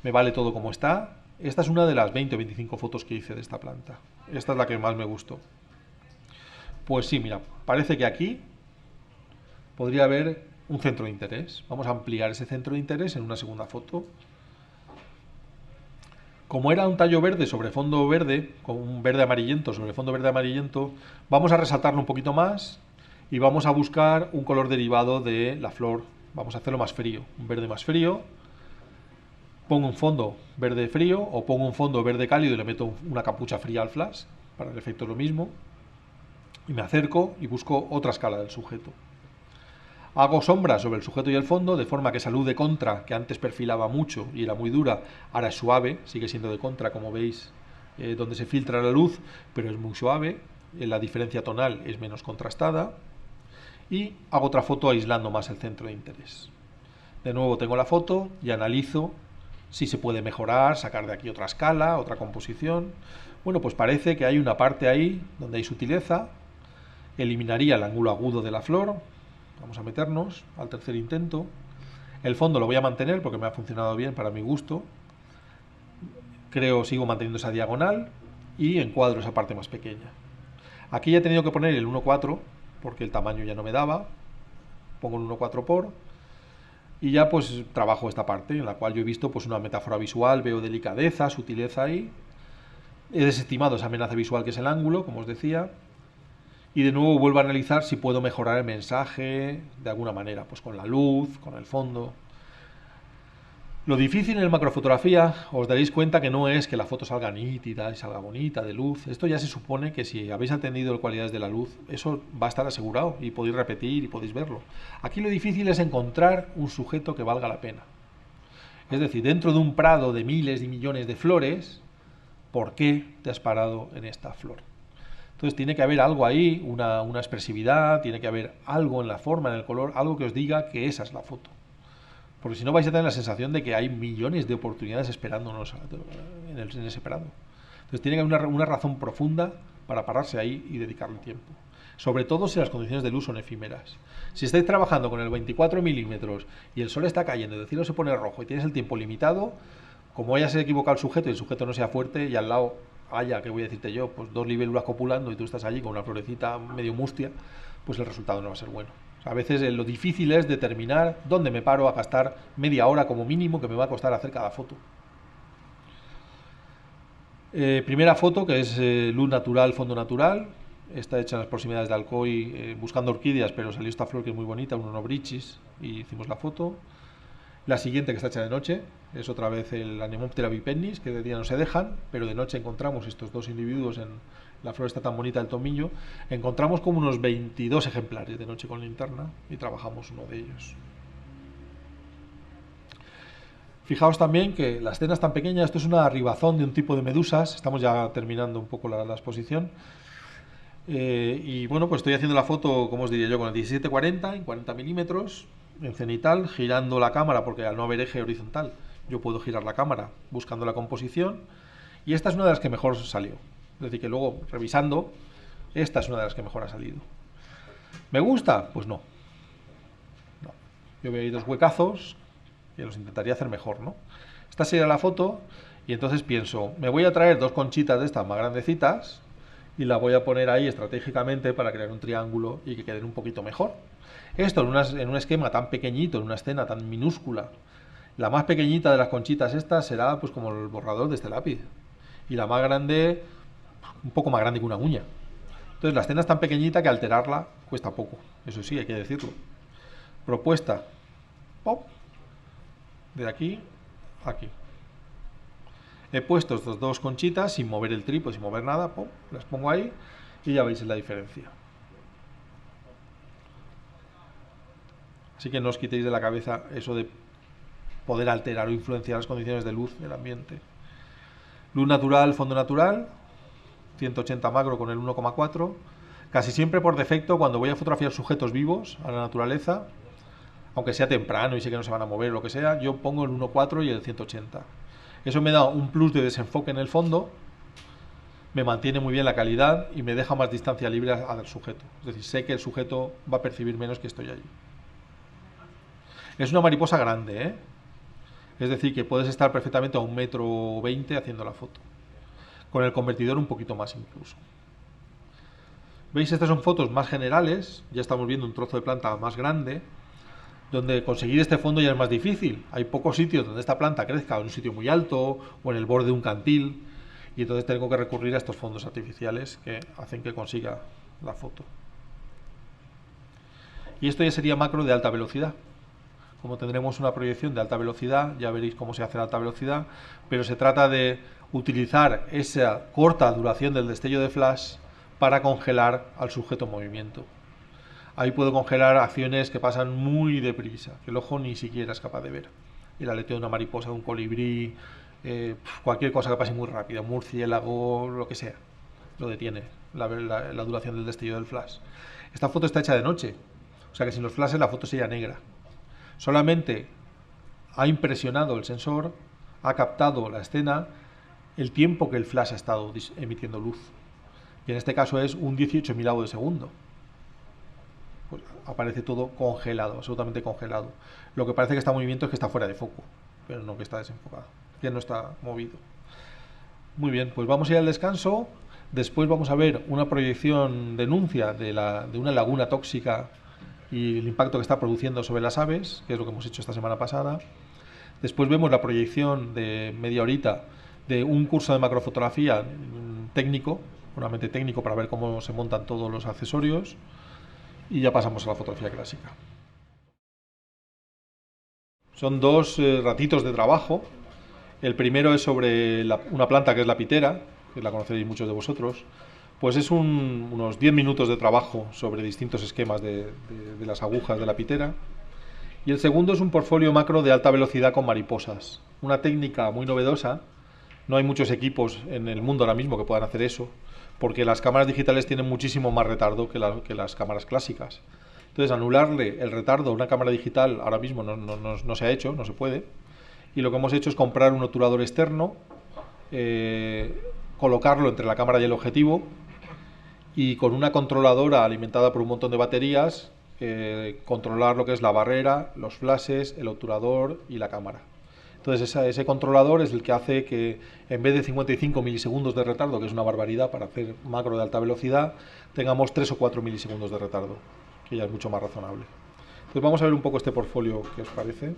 A: me vale todo como está. Esta es una de las 20 o 25 fotos que hice de esta planta. Esta es la que más me gustó. Pues sí, mira, parece que aquí podría haber un centro de interés. Vamos a ampliar ese centro de interés en una segunda foto. Como era un tallo verde sobre fondo verde, con un verde amarillento sobre fondo verde amarillento, vamos a resaltarlo un poquito más y vamos a buscar un color derivado de la flor. Vamos a hacerlo más frío, un verde más frío. Pongo un fondo verde frío o pongo un fondo verde cálido y le meto una capucha fría al flash, para el efecto es lo mismo. Y me acerco y busco otra escala del sujeto. Hago sombras sobre el sujeto y el fondo, de forma que esa luz de contra, que antes perfilaba mucho y era muy dura, ahora es suave, sigue siendo de contra, como veis, donde se filtra la luz, pero es muy suave, la diferencia tonal es menos contrastada, y hago otra foto aislando más el centro de interés. De nuevo tengo la foto y analizo si se puede mejorar, sacar de aquí otra escala, otra composición. Bueno, pues parece que hay una parte ahí donde hay sutileza, eliminaría el ángulo agudo de la flor. Vamos a meternos al tercer intento. El fondo lo voy a mantener porque me ha funcionado bien para mi gusto. Sigo manteniendo esa diagonal y encuadro esa parte más pequeña. Aquí ya he tenido que poner el 1,4 porque el tamaño ya no me daba. Pongo el 1,4 por y ya pues trabajo esta parte en la cual yo he visto pues una metáfora visual, veo delicadeza, sutileza ahí. He desestimado esa amenaza visual que es el ángulo, como os decía. Y de nuevo vuelvo a analizar si puedo mejorar el mensaje de alguna manera, pues con la luz, con el fondo. Lo difícil en macrofotografía, os daréis cuenta que no es que la foto salga nítida y salga bonita de luz. Esto ya se supone que si habéis atendido las cualidades de la luz, eso va a estar asegurado y podéis repetir y podéis verlo. Aquí lo difícil es encontrar un sujeto que valga la pena. Es decir, dentro de un prado de miles y millones de flores, ¿por qué te has parado en esta flor? Entonces tiene que haber algo ahí, una expresividad, tiene que haber algo en la forma, en el color, algo que os diga que esa es la foto. Porque si no vais a tener la sensación de que hay millones de oportunidades esperándonos en ese prado. Entonces tiene que haber una razón profunda para pararse ahí y dedicarle tiempo. Sobre todo si las condiciones de luz son efímeras. Si estáis trabajando con el 24 milímetros y el sol está cayendo y el cielo se pone rojo y tienes el tiempo limitado, como hayas equivocado el sujeto y el sujeto no sea fuerte y al lado haya, que voy a decirte yo, pues 2 libélulas copulando y tú estás allí con una florecita medio mustia, pues el resultado no va a ser bueno. O sea, a veces lo difícil es determinar dónde me paro a gastar media hora como mínimo que me va a costar hacer cada foto. Primera foto, que es luz natural, fondo natural. Está hecha en las proximidades de Alcoy, buscando orquídeas, pero salió esta flor que es muy bonita, un onobrichis, y hicimos la foto. La siguiente, que está hecha de noche, es otra vez el Anemoptera bipennis, que de día no se dejan, pero de noche encontramos estos dos individuos en la flor está tan bonita del tomillo. Encontramos como unos 22 ejemplares de noche con linterna y trabajamos uno de ellos. Fijaos también que la escena es tan pequeña, esto es una arribazón de un tipo de medusas, estamos ya terminando un poco la exposición. Y bueno, pues estoy haciendo la foto, como os diría yo, con el 17-40 en 40 milímetros, en cenital, girando la cámara, porque al no haber eje horizontal, yo puedo girar la cámara buscando la composición, y esta es una de las que mejor salió. Es decir, que luego, revisando, esta es una de las que mejor ha salido. ¿Me gusta? Pues no. Yo veo ahí dos huecazos, que los intentaría hacer mejor, ¿no? Esta sería la foto, y entonces pienso, me voy a traer dos conchitas de estas más grandecitas, y la voy a poner ahí estratégicamente para crear un triángulo y que queden un poquito mejor. Esto en un esquema tan pequeñito, en una escena tan minúscula, la más pequeñita de las conchitas estas será pues como el borrador de este lápiz, y la más grande, un poco más grande que una uña. Entonces la escena es tan pequeñita que alterarla cuesta poco, eso sí, hay que decirlo. Propuesta, pop, de aquí a aquí. He puesto estas dos conchitas sin mover el trípode, sin mover nada, pop, las pongo ahí y ya veis la diferencia. Así que no os quitéis de la cabeza eso de poder alterar o influenciar las condiciones de luz del ambiente. Luz natural, fondo natural, 180 macro con el 1,4. Casi siempre por defecto, cuando voy a fotografiar sujetos vivos a la naturaleza, aunque sea temprano y sé que no se van a mover o lo que sea, yo pongo el 1,4 y el 180. Eso me da un plus de desenfoque en el fondo, me mantiene muy bien la calidad y me deja más distancia libre al sujeto. Es decir, sé que el sujeto va a percibir menos que estoy allí. Es una mariposa grande, ¿eh? Es decir, que puedes estar perfectamente a 1,20 m haciendo la foto. Con el convertidor un poquito más incluso. ¿Veis? Estas son fotos más generales. Ya estamos viendo un trozo de planta más grande, donde conseguir este fondo ya es más difícil. Hay pocos sitios donde esta planta crezca en un sitio muy alto o en el borde de un cantil, y entonces tengo que recurrir a estos fondos artificiales que hacen que consiga la foto. Y esto ya sería macro de alta velocidad. Como tendremos una proyección de alta velocidad, ya veréis cómo se hace la alta velocidad, pero se trata de utilizar esa corta duración del destello de flash para congelar al sujeto en movimiento. Ahí puedo congelar acciones que pasan muy deprisa, que el ojo ni siquiera es capaz de ver. El aleteo de una mariposa, de un colibrí, cualquier cosa que pase muy rápido, un murciélago, lo que sea, lo detiene la duración del destello del flash. Esta foto está hecha de noche, o sea que sin los flashes la foto sería negra. Solamente ha impresionado el sensor, ha captado la escena, el tiempo que el flash ha estado emitiendo luz. Y en este caso es un 18.000avo de segundo. Pues aparece todo congelado, absolutamente congelado. Lo que parece que está en movimiento es que está fuera de foco, pero no que está desenfocado, que no está movido. Muy bien, pues vamos a ir al descanso. Después vamos a ver una proyección denuncia de una laguna tóxica y el impacto que está produciendo sobre las aves, que es lo que hemos hecho esta semana pasada. Después vemos la proyección de media horita de un curso de macrofotografía técnico, puramente técnico, para ver cómo se montan todos los accesorios, y ya pasamos a la fotografía clásica. Son dos ratitos de trabajo. El primero es sobre una planta que es la pitera, que la conoceréis muchos de vosotros. Pues es unos 10 minutos de trabajo sobre distintos esquemas de las agujas de la pitera. Y el segundo es un portfolio macro de alta velocidad con mariposas. Una técnica muy novedosa. No hay muchos equipos en el mundo ahora mismo que puedan hacer eso, porque las cámaras digitales tienen muchísimo más retardo que las cámaras clásicas. Entonces, anularle el retardo a una cámara digital ahora mismo no se ha hecho, no se puede. Y lo que hemos hecho es comprar un obturador externo, colocarlo entre la cámara y el objetivo, y con una controladora alimentada por un montón de baterías, controlar lo que es la barrera, los flashes, el obturador y la cámara. Entonces ese controlador es el que hace que en vez de 55 milisegundos de retardo, que es una barbaridad para hacer macro de alta velocidad, tengamos 3 o 4 milisegundos de retardo, que ya es mucho más razonable. Entonces vamos a ver un poco este portfolio, ¿qué os parece?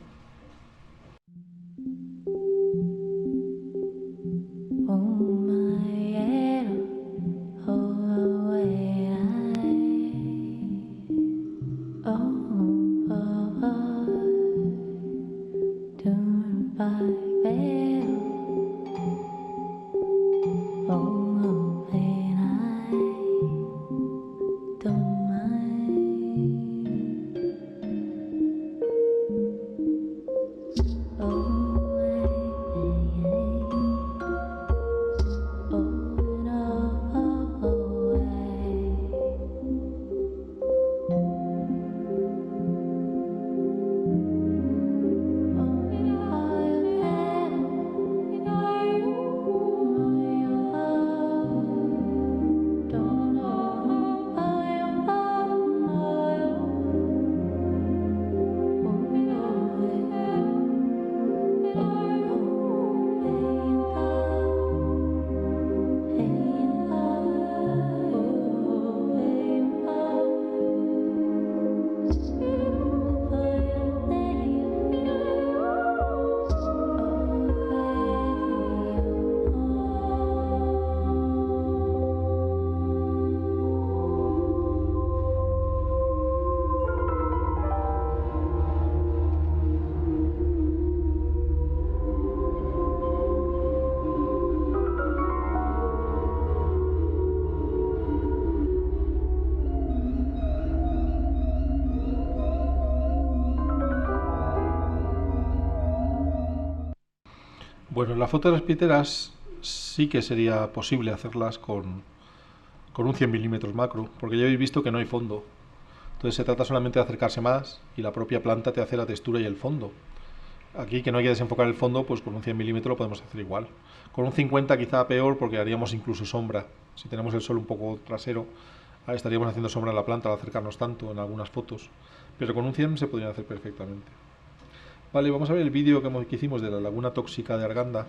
A: Bueno, la foto de las piteras sí que sería posible hacerlas con un 100 milímetros macro, porque ya habéis visto que no hay fondo. Entonces se trata solamente de acercarse más y la propia planta te hace la textura y el fondo. Aquí, que no hay que desenfocar el fondo, pues con un 100 milímetros lo podemos hacer igual. Con un 50 quizá peor, porque haríamos incluso sombra. Si tenemos el sol un poco trasero, ahí estaríamos haciendo sombra en la planta al acercarnos tanto en algunas fotos. Pero con un 100 se podría hacer perfectamente. Vale, vamos a ver el vídeo que hicimos de la laguna tóxica de Arganda.